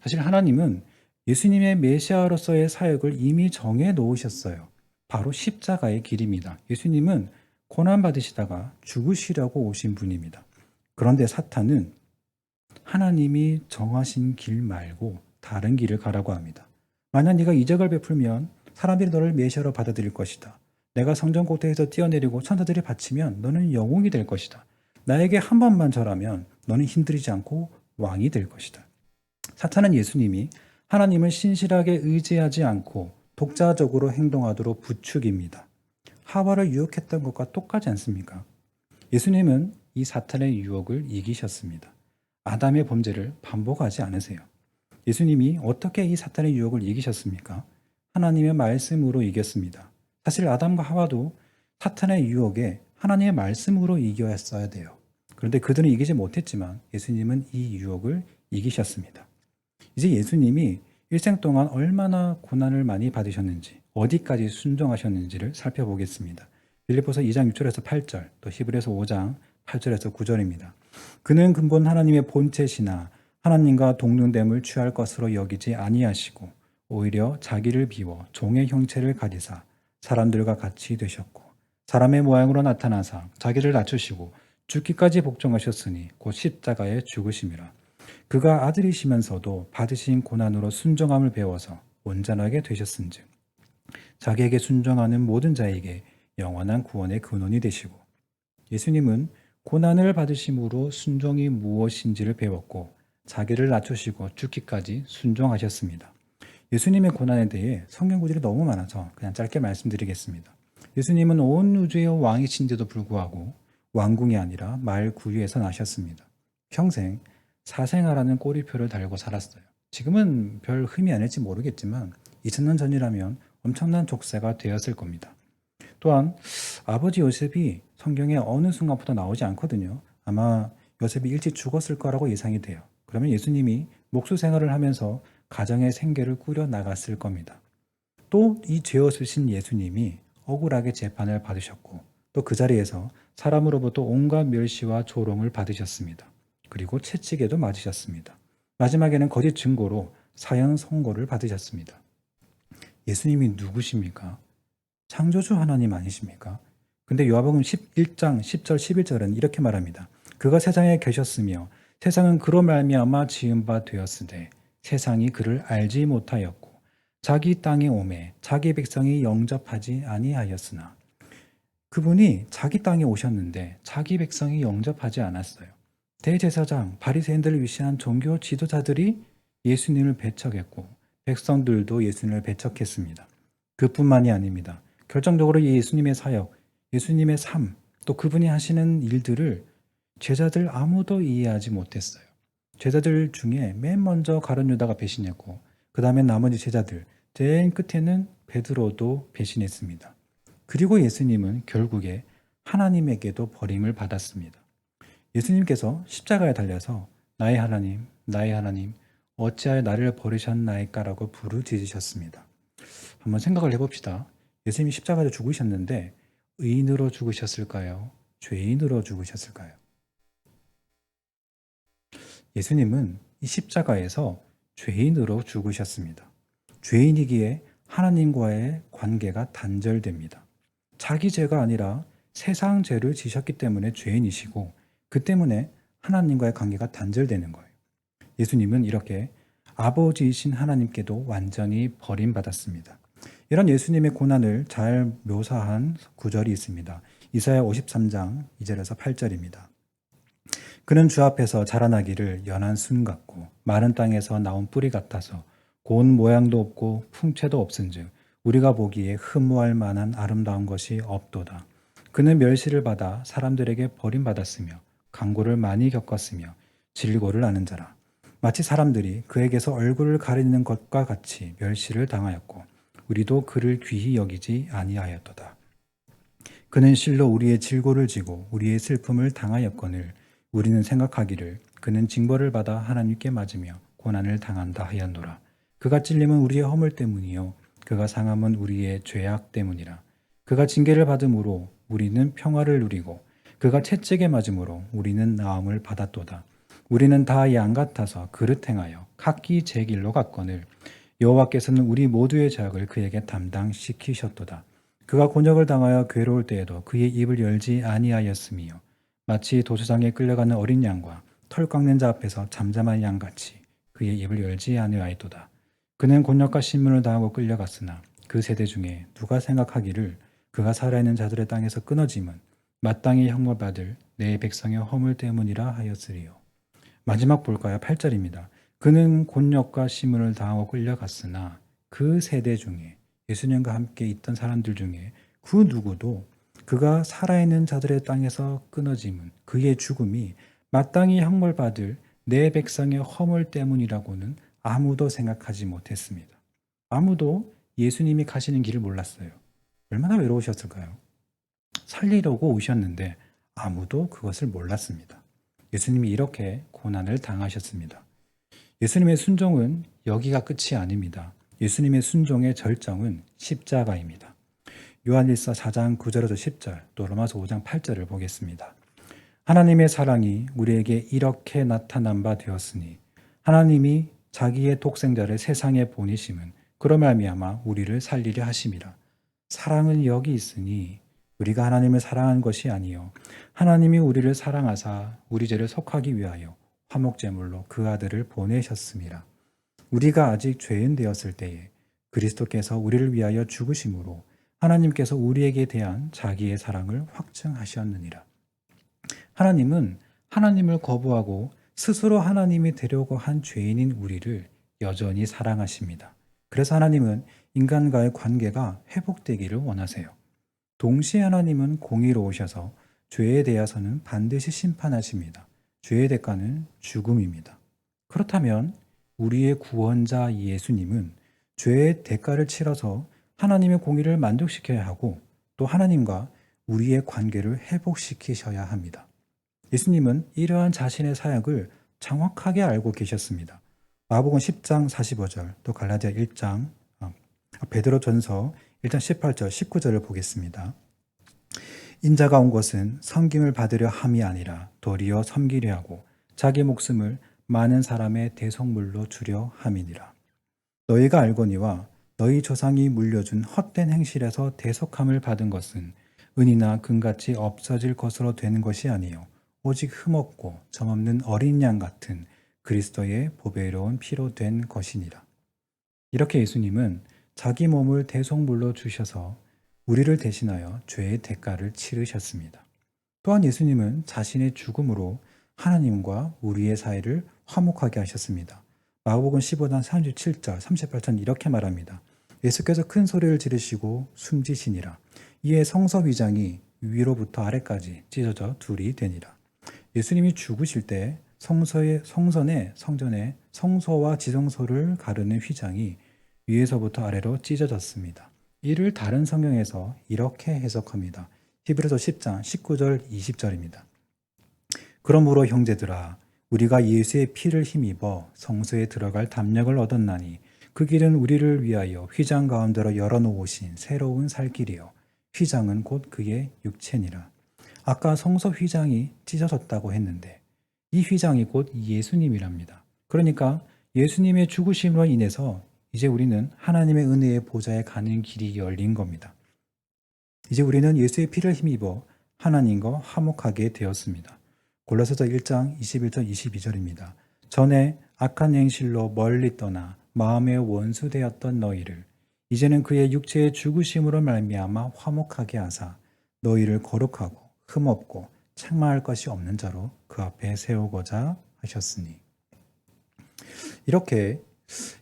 사실 하나님은 예수님의 메시아로서의 사역을 이미 정해 놓으셨어요. 바로 십자가의 길입니다. 예수님은 고난받으시다가 죽으시려고 오신 분입니다. 그런데 사탄은 하나님이 정하신 길 말고 다른 길을 가라고 합니다. 만약 네가 이적을 베풀면 사람들이 너를 메시아로 받아들일 것이다. 내가 성전 꼭대기에서 뛰어내리고 천사들이 바치면 너는 영웅이 될 것이다. 나에게 한 번만 절하면 너는 힘들이지 않고 왕이 될 것이다. 사탄은 예수님이 하나님을 신실하게 의지하지 않고 독자적으로 행동하도록 부추깁니다. 하와를 유혹했던 것과 똑같지 않습니까? 예수님은 이 사탄의 유혹을 이기셨습니다. 아담의 범죄를 반복하지 않으세요. 예수님이 어떻게 이 사탄의 유혹을 이기셨습니까? 하나님의 말씀으로 이겼습니다. 사실 아담과 하와도 사탄의 유혹에 하나님의 말씀으로 이겼어야 돼요. 그런데 그들은 이기지 못했지만 예수님은 이 유혹을 이기셨습니다. 이제 예수님이 일생 동안 얼마나 고난을 많이 받으셨는지, 어디까지 순종하셨는지를 살펴보겠습니다. 빌립보서 2장 6절에서 8절, 또 히브리서 5장 8절에서 9절입니다. 그는 근본 하나님의 본체시나 하나님과 동등됨을 취할 것으로 여기지 아니하시고 오히려 자기를 비워 종의 형체를 가지사 사람들과 같이 되셨고 사람의 모양으로 나타나사 자기를 낮추시고 죽기까지 복종하셨으니 곧 십자가에 죽으심이라. 그가 아들이시면서도 받으신 고난으로 순종함을 배워서 온전하게 되셨은즉 자기에게 순종하는 모든 자에게 영원한 구원의 근원이 되시고 예수님은 고난을 받으심으로 순종이 무엇인지를 배웠고 자기를 낮추시고 죽기까지 순종하셨습니다. 예수님의 고난에 대해 성경 구절이 너무 많아서 그냥 짧게 말씀드리겠습니다. 예수님은 온 우주의 왕이신데도 불구하고 왕궁이 아니라 말 구유에서 나셨습니다. 평생 사생아라는 꼬리표를 달고 살았어요. 지금은 별 흠이 아닐지 모르겠지만 2000년 전이라면 엄청난 족쇄가 되었을 겁니다. 또한 아버지 요셉이 성경에 어느 순간부터 나오지 않거든요. 아마 요셉이 일찍 죽었을 거라고 예상이 돼요. 그러면 예수님이 목수 생활을 하면서 가정의 생계를 꾸려 나갔을 겁니다. 또 이 죄 없으신 예수님이 억울하게 재판을 받으셨고 또 그 자리에서 사람으로부터 온갖 멸시와 조롱을 받으셨습니다. 그리고 채찍에도 맞으셨습니다. 마지막에는 거짓 증거로 사형 선고를 받으셨습니다. 예수님이 누구십니까? 창조주 하나님 아니십니까? 근데 요한복음 11장 10절 11절은 이렇게 말합니다. 그가 세상에 계셨으며 세상은 그로 말미암아 지은 바 되었으되 세상이 그를 알지 못하였고 자기 땅에 오매 자기 백성이 영접하지 아니하였으나 그분이 자기 땅에 오셨는데 자기 백성이 영접하지 않았어요. 대제사장 바리새인들을 위시한 종교 지도자들이 예수님을 배척했고 백성들도 예수님을 배척했습니다. 그뿐만이 아닙니다. 결정적으로 예수님의 사역, 예수님의 삶, 또 그분이 하시는 일들을 제자들 아무도 이해하지 못했어요. 제자들 중에 맨 먼저 가룟 유다가 배신했고 그 다음에 나머지 제자들, 제일 끝에는 베드로도 배신했습니다. 그리고 예수님은 결국에 하나님에게도 버림을 받았습니다. 예수님께서 십자가에 달려서 나의 하나님, 나의 하나님, 어찌하여 나를 버리셨나이까라고 부르짖으셨습니다. 한번 생각을 해봅시다. 예수님이 십자가에 죽으셨는데 의인으로 죽으셨을까요? 죄인으로 죽으셨을까요? 예수님은 이 십자가에서 죄인으로 죽으셨습니다. 죄인이기에 하나님과의 관계가 단절됩니다. 자기 죄가 아니라 세상 죄를 지셨기 때문에 죄인이시고 그 때문에 하나님과의 관계가 단절되는 거예요. 예수님은 이렇게 아버지이신 하나님께도 완전히 버림받았습니다. 이런 예수님의 고난을 잘 묘사한 구절이 있습니다. 이사야 53장 2절에서 8절입니다. 그는 주 앞에서 자라나기를 연한 순 같고 마른 땅에서 나온 뿌리 같아서 고운 모양도 없고 풍채도 없은즉 우리가 보기에 흠모할 만한 아름다운 것이 없도다. 그는 멸시를 받아 사람들에게 버림받았으며 강고를 많이 겪었으며 질고를 아는 자라. 마치 사람들이 그에게서 얼굴을 가리는 것과 같이 멸시를 당하였고 우리도 그를 귀히 여기지 아니하였도다. 그는 실로 우리의 질고를 지고 우리의 슬픔을 당하였거늘 우리는 생각하기를 그는 징벌을 받아 하나님께 맞으며 고난을 당한다 하였노라. 그가 찔림은 우리의 허물 때문이요 그가 상함은 우리의 죄악 때문이라. 그가 징계를 받음으로 우리는 평화를 누리고 그가 채찍에 맞음으로 우리는 나음을 받았도다. 우리는 다 양 같아서 그릇 행하여 각기 제 길로 갔거늘 여호와께서는 우리 모두의 죄악을 그에게 담당시키셨도다. 그가 곤욕을 당하여 괴로울 때에도 그의 입을 열지 아니하였으며 마치 도수장에 끌려가는 어린 양과 털 깎는 자 앞에서 잠잠한 양같이 그의 입을 열지 아니하였도다. 그는 곤욕과 신문을 당하고 끌려갔으나 그 세대 중에 누가 생각하기를 그가 살아있는 자들의 땅에서 끊어짐은 마땅히 형벌받을 내 백성의 허물 때문이라 하였으리요. 마지막 볼까요? 8절입니다. 그는 곤욕과 시문을 당하고 끌려갔으나 그 세대 중에 예수님과 함께 있던 사람들 중에 그 누구도 그가 살아있는 자들의 땅에서 끊어짐은 그의 죽음이 마땅히 형벌받을 내 백성의 허물 때문이라고는 아무도 생각하지 못했습니다. 아무도 예수님이 가시는 길을 몰랐어요. 얼마나 외로우셨을까요? 살리려고 오셨는데 아무도 그것을 몰랐습니다. 예수님이 이렇게 고난을 당하셨습니다. 예수님의 순종은 여기가 끝이 아닙니다. 예수님의 순종의 절정은 십자가입니다. 요한일서 4장 9절에서 10절, 또 로마서 5장 8절을 보겠습니다. 하나님의 사랑이 우리에게 이렇게 나타난 바 되었으니 하나님이 자기의 독생자를 세상에 보내심은 그로 말미암아 우리를 살리려 하심이라. 사랑은 여기 있으니 우리가 하나님을 사랑한 것이 아니요 하나님이 우리를 사랑하사 우리 죄를 속하기 위하여 화목제물로 그 아들을 보내셨음이라. 우리가 아직 죄인 되었을 때에 그리스도께서 우리를 위하여 죽으심으로 하나님께서 우리에게 대한 자기의 사랑을 확증하셨느니라. 하나님은 하나님을 거부하고 스스로 하나님이 되려고 한 죄인인 우리를 여전히 사랑하십니다. 그래서 하나님은 인간과의 관계가 회복되기를 원하세요. 동시에 하나님은 공의로우셔서 죄에 대해서는 반드시 심판하십니다. 죄의 대가는 죽음입니다. 그렇다면 우리의 구원자 예수님은 죄의 대가를 치러서 하나님의 공의를 만족시켜야 하고 또 하나님과 우리의 관계를 회복시키셔야 합니다. 예수님은 이러한 자신의 사역을 정확하게 알고 계셨습니다. 마복음 10장 45절, 또 갈라디아 1장, 베드로전서 1장 18절, 19절을 보겠습니다. 인자가 온 것은 섬김을 받으려 함이 아니라 도리어 섬기려 하고 자기 목숨을 많은 사람의 대속물로 주려 함이니라. 너희가 알거니와 너희 조상이 물려준 헛된 행실에서 대속함을 받은 것은 은이나 금같이 없어질 것으로 되는 것이 아니요 오직 흠없고 점없는 어린 양 같은 그리스도의 보배로운 피로 된 것이니라. 이렇게 예수님은 자기 몸을 대속물로 주셔서 우리를 대신하여 죄의 대가를 치르셨습니다. 또한 예수님은 자신의 죽음으로 하나님과 우리의 사이를 화목하게 하셨습니다. 마가복음 15장 37절, 38절 이렇게 말합니다. 예수께서 큰 소리를 지르시고 숨지시니라. 이에 성서 휘장이 위로부터 아래까지 찢어져 둘이 되니라. 예수님이 죽으실 때 성전에 성소와 지성소를 가르는 휘장이 위에서부터 아래로 찢어졌습니다. 이를 다른 성경에서 이렇게 해석합니다. 히브리서 10장 19절 20절입니다. 그러므로 형제들아 우리가 예수의 피를 힘입어 성소에 들어갈 담력을 얻었나니 그 길은 우리를 위하여 휘장 가운데로 열어놓으신 새로운 살 길이요 휘장은 곧 그의 육체니라. 아까 성소 휘장이 찢어졌다고 했는데 이 휘장이 곧 예수님이랍니다. 그러니까 예수님의 죽으심으로 인해서 이제 우리는 하나님의 은혜의 보좌에 가는 길이 열린 겁니다. 이제 우리는 예수의 피를 힘입어 하나님과 화목하게 되었습니다. 골로새서 1장 21절 22절입니다. 전에 악한 행실로 멀리 떠나 마음의 원수 되었던 너희를 이제는 그의 육체의 죽으심으로 말미암아 화목하게 하사 너희를 거룩하고 흠없고 책망할 것이 없는 자로 그 앞에 세우고자 하셨으니. 이렇게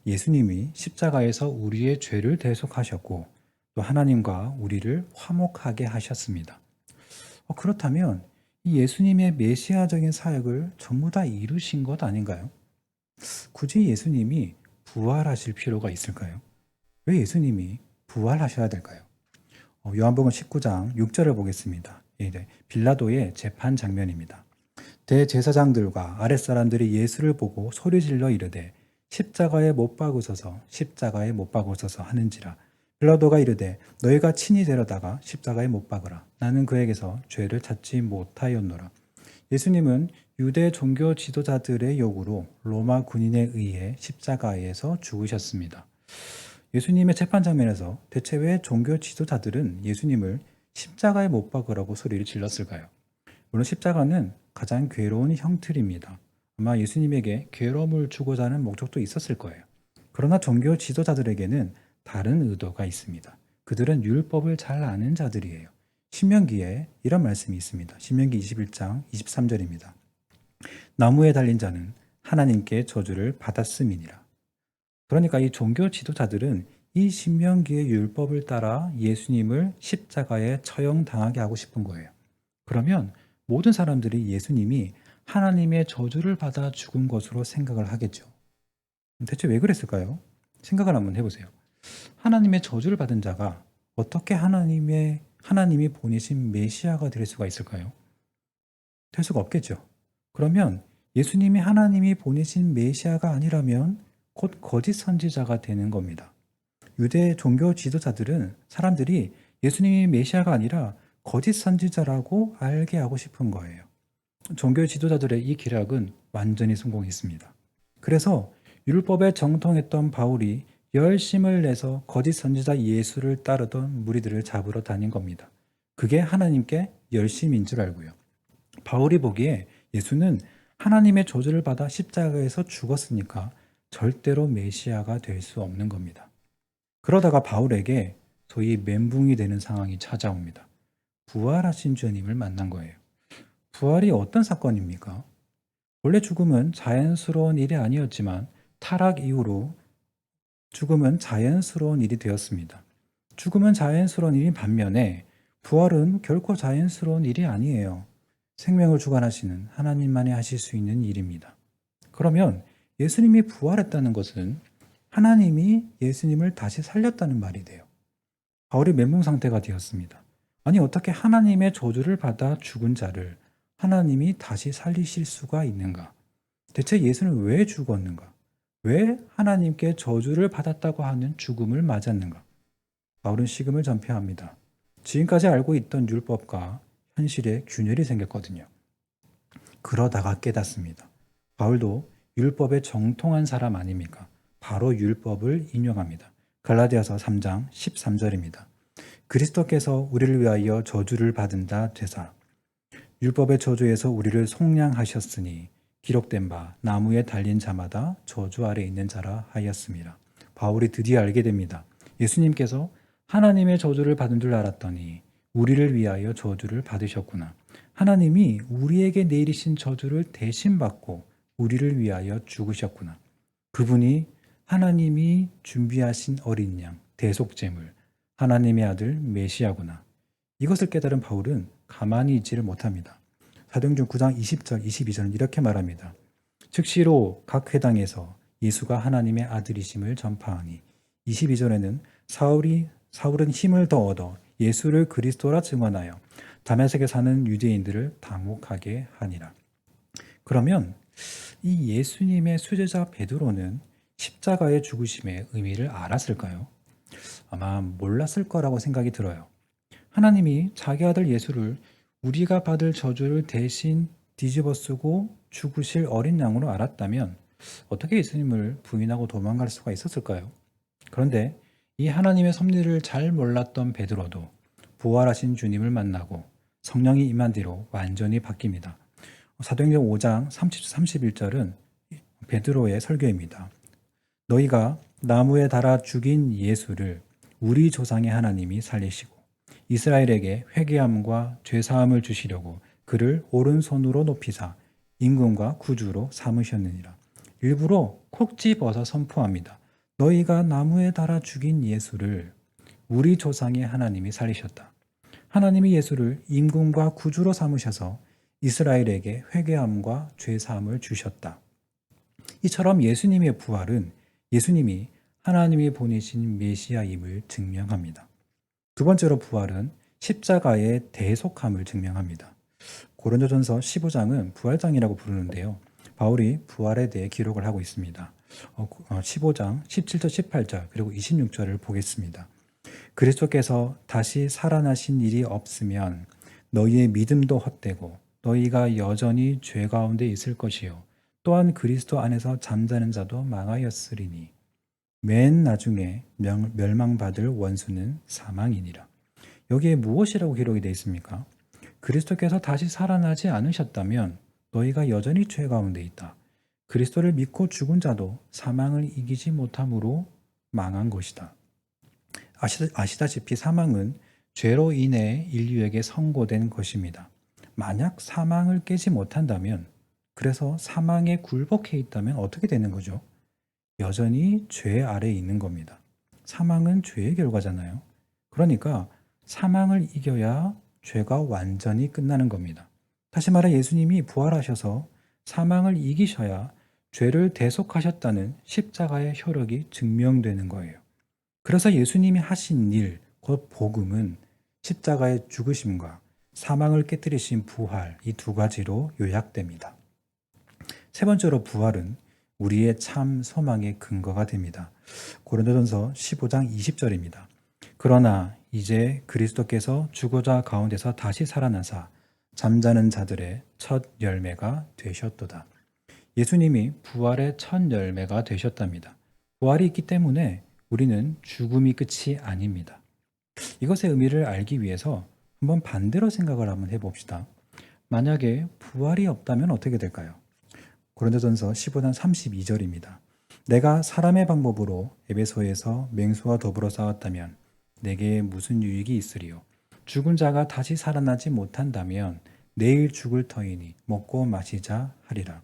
예수님이 십자가에서 우리의 죄를 대속하셨고 또 하나님과 우리를 화목하게 하셨습니다. 그렇다면 이 예수님의 메시아적인 사역을 전부 다 이루신 것 아닌가요? 굳이 예수님이 부활하실 필요가 있을까요? 왜 예수님이 부활하셔야 될까요? 요한복음 19장 6절을 보겠습니다. 빌라도의 재판 장면입니다. 대제사장들과 아랫사람들이 예수를 보고 소리질러 이르되 십자가에 못 박으소서 십자가에 못 박으소서 하는지라. 빌라도가 이르되 너희가 친히 데려다가 십자가에 못 박으라. 나는 그에게서 죄를 찾지 못하였노라. 예수님은 유대 종교 지도자들의 요구로 로마 군인에 의해 십자가에서 죽으셨습니다. 예수님의 재판 장면에서 대체 왜 종교 지도자들은 예수님을 십자가에 못 박으라고 소리를 질렀을까요? 물론 십자가는 가장 괴로운 형틀입니다. 아마 예수님에게 괴로움을 주고자 하는 목적도 있었을 거예요. 그러나 종교 지도자들에게는 다른 의도가 있습니다. 그들은 율법을 잘 아는 자들이에요. 신명기에 이런 말씀이 있습니다. 신명기 21장 23절입니다. 나무에 달린 자는 하나님께 저주를 받았음이니라. 그러니까 이 종교 지도자들은 이 신명기의 율법을 따라 예수님을 십자가에 처형당하게 하고 싶은 거예요. 그러면 모든 사람들이 예수님이 하나님의 저주를 받아 죽은 것으로 생각을 하겠죠. 대체 왜 그랬을까요? 생각을 한번 해보세요. 하나님의 저주를 받은 자가 어떻게 하나님이 보내신 메시아가 될 수가 있을까요? 될 수가 없겠죠. 그러면 예수님이 하나님이 보내신 메시아가 아니라면 곧 거짓 선지자가 되는 겁니다. 유대 종교 지도자들은 사람들이 예수님이 메시아가 아니라 거짓 선지자라고 알게 하고 싶은 거예요. 종교 지도자들의 이 기략은 완전히 성공했습니다. 그래서 율법에 정통했던 바울이 열심을 내서 거짓 선지자 예수를 따르던 무리들을 잡으러 다닌 겁니다. 그게 하나님께 열심인 줄 알고요. 바울이 보기에 예수는 하나님의 저주를 받아 십자가에서 죽었으니까 절대로 메시아가 될 수 없는 겁니다. 그러다가 바울에게 소위 멘붕이 되는 상황이 찾아옵니다. 부활하신 주님을 만난 거예요. 부활이 어떤 사건입니까? 원래 죽음은 자연스러운 일이 아니었지만 타락 이후로 죽음은 자연스러운 일이 되었습니다. 죽음은 자연스러운 일인 반면에 부활은 결코 자연스러운 일이 아니에요. 생명을 주관하시는 하나님만이 하실 수 있는 일입니다. 그러면 예수님이 부활했다는 것은 하나님이 예수님을 다시 살렸다는 말이 돼요. 바울이 멘붕 상태가 되었습니다. 아니, 어떻게 하나님의 저주를 받아 죽은 자를 하나님이 다시 살리실 수가 있는가? 대체 예수는 왜 죽었는가? 왜 하나님께 저주를 받았다고 하는 죽음을 맞았는가? 바울은 식음을 전폐합니다. 지금까지 알고 있던 율법과 현실에 균열이 생겼거든요. 그러다가 깨닫습니다. 바울도 율법에 정통한 사람 아닙니까? 바로 율법을 인용합니다. 갈라디아서 3장 13절입니다. 그리스도께서 우리를 위하여 저주를 받은다 되사 율법의 저주에서 우리를 속량하셨으니 기록된 바 나무에 달린 자마다 저주 아래 있는 자라 하였습니다. 바울이 드디어 알게 됩니다. 예수님께서 하나님의 저주를 받은 줄 알았더니 우리를 위하여 저주를 받으셨구나. 하나님이 우리에게 내리신 저주를 대신 받고 우리를 위하여 죽으셨구나. 그분이 하나님이 준비하신 어린 양, 대속제물, 하나님의 아들 메시아구나. 이것을 깨달은 바울은 가만히 있지를 못합니다. 사도행전 9장 20절, 22절은 이렇게 말합니다. 즉시로 각 회당에서 예수가 하나님의 아들이심을 전파하니 22절에는 사울은 힘을 더 얻어 예수를 그리스도라 증언하여 다메섹에 사는 유대인들을 당혹하게 하니라. 그러면 이 예수님의 수제자 베드로는 십자가의 죽으심의 의미를 알았을까요? 아마 몰랐을 거라고 생각이 들어요. 하나님이 자기 아들 예수를 우리가 받을 저주를 대신 뒤집어 쓰고 죽으실 어린 양으로 알았다면 어떻게 예수님을 부인하고 도망갈 수가 있었을까요? 그런데 이 하나님의 섭리를 잘 몰랐던 베드로도 부활하신 주님을 만나고 성령이 임한 뒤로 완전히 바뀝니다. 사도행전 5장 30, 31절은 베드로의 설교입니다. 너희가 나무에 달아 죽인 예수를 우리 조상의 하나님이 살리시고 이스라엘에게 회개함과 죄사함을 주시려고 그를 오른손으로 높이사 임금과 구주로 삼으셨느니라. 일부러 콕 집어서 선포합니다. 너희가 나무에 달아 죽인 예수를 우리 조상의 하나님이 살리셨다. 하나님이 예수를 임금과 구주로 삼으셔서 이스라엘에게 회개함과 죄사함을 주셨다. 이처럼 예수님의 부활은 예수님이 하나님이 보내신 메시아임을 증명합니다. 두 번째로 부활은 십자가의 대속함을 증명합니다. 고린도전서 15장은 부활장이라고 부르는데요. 바울이 부활에 대해 기록을 하고 있습니다. 15장 17절 18절 그리고 26절을 보겠습니다. 그리스도께서 다시 살아나신 일이 없으면 너희의 믿음도 헛되고 너희가 여전히 죄 가운데 있을 것이요 또한 그리스도 안에서 잠자는 자도 망하였으리니 맨 나중에 멸망받을 원수는 사망이니라. 여기에 무엇이라고 기록이 되어 있습니까? 그리스도께서 다시 살아나지 않으셨다면 너희가 여전히 죄 가운데 있다. 그리스도를 믿고 죽은 자도 사망을 이기지 못함으로 망한 것이다. 아시다시피 사망은 죄로 인해 인류에게 선고된 것입니다. 만약 사망을 깨지 못한다면, 그래서 사망에 굴복해 있다면 어떻게 되는 거죠? 여전히 죄 아래에 있는 겁니다. 사망은 죄의 결과잖아요. 그러니까 사망을 이겨야 죄가 완전히 끝나는 겁니다. 다시 말해 예수님이 부활하셔서 사망을 이기셔야 죄를 대속하셨다는 십자가의 효력이 증명되는 거예요. 그래서 예수님이 하신 일, 곧 복음은 십자가의 죽으심과 사망을 깨뜨리신 부활, 이 두 가지로 요약됩니다. 세 번째로 부활은 우리의 참 소망의 근거가 됩니다. 고린도전서 15장 20절입니다. 그러나 이제 그리스도께서 죽은 가운데서 다시 살아나사 잠자는 자들의 첫 열매가 되셨도다. 예수님이 부활의 첫 열매가 되셨답니다. 부활이 있기 때문에 우리는 죽음이 끝이 아닙니다. 이것의 의미를 알기 위해서 한번 반대로 생각을 한번 해봅시다. 만약에 부활이 없다면 어떻게 될까요? 고린도전서 15장 32절입니다. 내가 사람의 방법으로 에베소에서 맹수와 더불어 싸웠다면 내게 무슨 유익이 있으리요? 죽은 자가 다시 살아나지 못한다면 내일 죽을 터이니 먹고 마시자 하리라.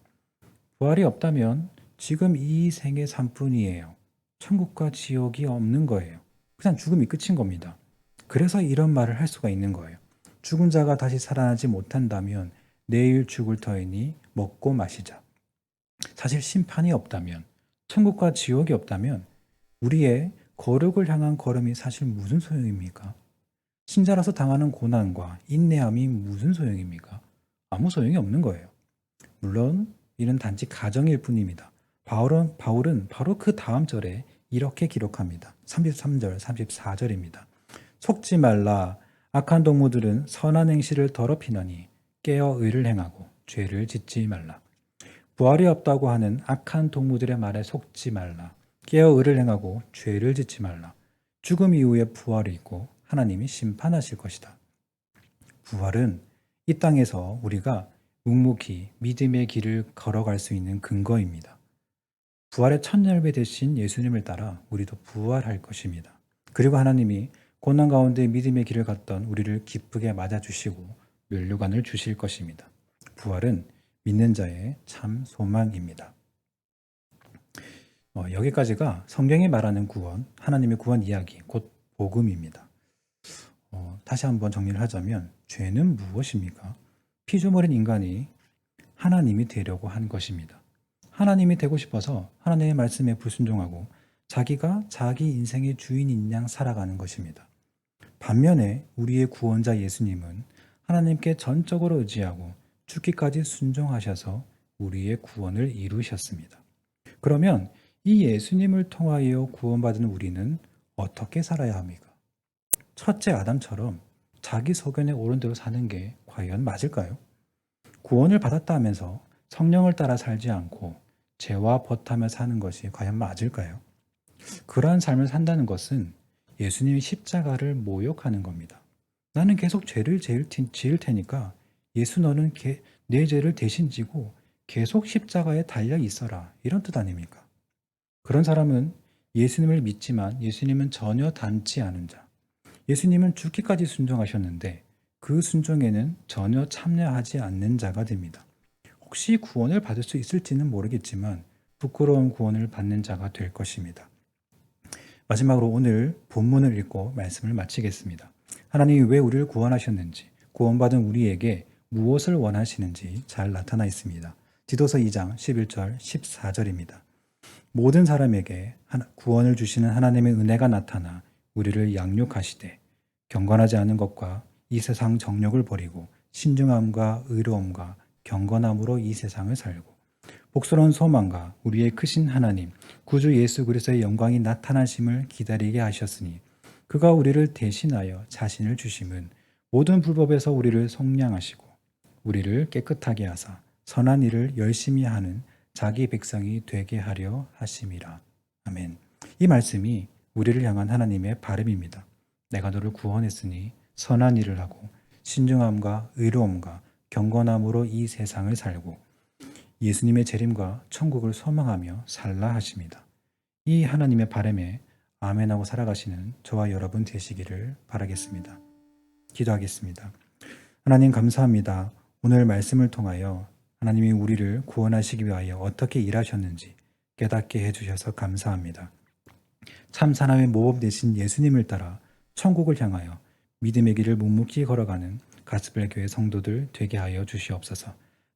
부활이 없다면 지금 이 생의 삶뿐이에요. 천국과 지옥이 없는 거예요. 그냥 죽음이 끝인 겁니다. 그래서 이런 말을 할 수가 있는 거예요. 죽은 자가 다시 살아나지 못한다면 내일 죽을 터이니 먹고 마시자. 사실 심판이 없다면, 천국과 지옥이 없다면 우리의 거룩을 향한 걸음이 사실 무슨 소용입니까? 신자라서 당하는 고난과 인내함이 무슨 소용입니까? 아무 소용이 없는 거예요. 물론 이는 단지 가정일 뿐입니다. 바울은 바로 그 다음 절에 이렇게 기록합니다. 33절, 34절입니다. 속지 말라. 악한 동무들은 선한 행실을 더럽히나니 깨어 의를 행하고 죄를 짓지 말라. 부활이 없다고 하는 악한 동무들의 말에 속지 말라. 깨어 의를 행하고 죄를 짓지 말라. 죽음 이후에 부활이 있고 하나님이 심판하실 것이다. 부활은 이 땅에서 우리가 묵묵히 믿음의 길을 걸어갈 수 있는 근거입니다. 부활의 첫 열매 되신 예수님을 따라 우리도 부활할 것입니다. 그리고 하나님이 고난 가운데 믿음의 길을 갔던 우리를 기쁘게 맞아주시고 면류관을 주실 것입니다. 부활은 믿는 자의 참 소망입니다. 여기까지가 성경이 말하는 구원, 하나님의 구원 이야기, 곧 복음입니다. 다시 한번 정리를 하자면 죄는 무엇입니까? 피조물인 인간이 하나님이 되려고 한 것입니다. 하나님이 되고 싶어서 하나님의 말씀에 불순종하고 자기가 자기 인생의 주인인 양 살아가는 것입니다. 반면에 우리의 구원자 예수님은 하나님께 전적으로 의지하고 죽기까지 순종하셔서 우리의 구원을 이루셨습니다. 그러면 이 예수님을 통하여 구원받은 우리는 어떻게 살아야 합니까? 첫째 아담처럼 자기 소견에 옳은 대로 사는 게 과연 맞을까요? 구원을 받았다 하면서 성령을 따라 살지 않고 죄와 벗하며 사는 것이 과연 맞을까요? 그러한 삶을 산다는 것은 예수님의 십자가를 모욕하는 겁니다. 나는 계속 죄를 지을 테니까 예수 너는 내 죄를 대신 지고 계속 십자가에 달려 있어라. 이런 뜻 아닙니까? 그런 사람은 예수님을 믿지만 예수님은 전혀 닮지 않은 자. 예수님은 죽기까지 순종하셨는데 그 순종에는 전혀 참여하지 않는 자가 됩니다. 혹시 구원을 받을 수 있을지는 모르겠지만 부끄러운 구원을 받는 자가 될 것입니다. 마지막으로 오늘 본문을 읽고 말씀을 마치겠습니다. 하나님이 왜 우리를 구원하셨는지, 구원받은 우리에게 무엇을 원하시는지 잘 나타나 있습니다. 디도서 2장 11절 14절입니다. 모든 사람에게 구원을 주시는 하나님의 은혜가 나타나 우리를 양육하시되 경건하지 않은 것과 이 세상 정욕을 버리고 신중함과 의로움과 경건함으로 이 세상을 살고 복스러운 소망과 우리의 크신 하나님 구주 예수 그리스도의 영광이 나타나심을 기다리게 하셨으니 그가 우리를 대신하여 자신을 주심은 모든 불법에서 우리를 속량하시고 우리를 깨끗하게 하사 선한 일을 열심히 하는 자기 백성이 되게 하려 하심이라. 아멘. 이 말씀이 우리를 향한 하나님의 바람입니다. 내가 너를 구원했으니 선한 일을 하고 신중함과 의로움과 경건함으로 이 세상을 살고 예수님의 재림과 천국을 소망하며 살라 하십니다. 이 하나님의 바람에 아멘하고 살아가시는 저와 여러분 되시기를 바라겠습니다. 기도하겠습니다. 하나님 감사합니다. 오늘 말씀을 통하여 하나님이 우리를 구원하시기 위하여 어떻게 일하셨는지 깨닫게 해주셔서 감사합니다. 참 사람의 모범 되신 예수님을 따라 천국을 향하여 믿음의 길을 묵묵히 걸어가는 가스펠 교회 성도들 되게 하여 주시옵소서.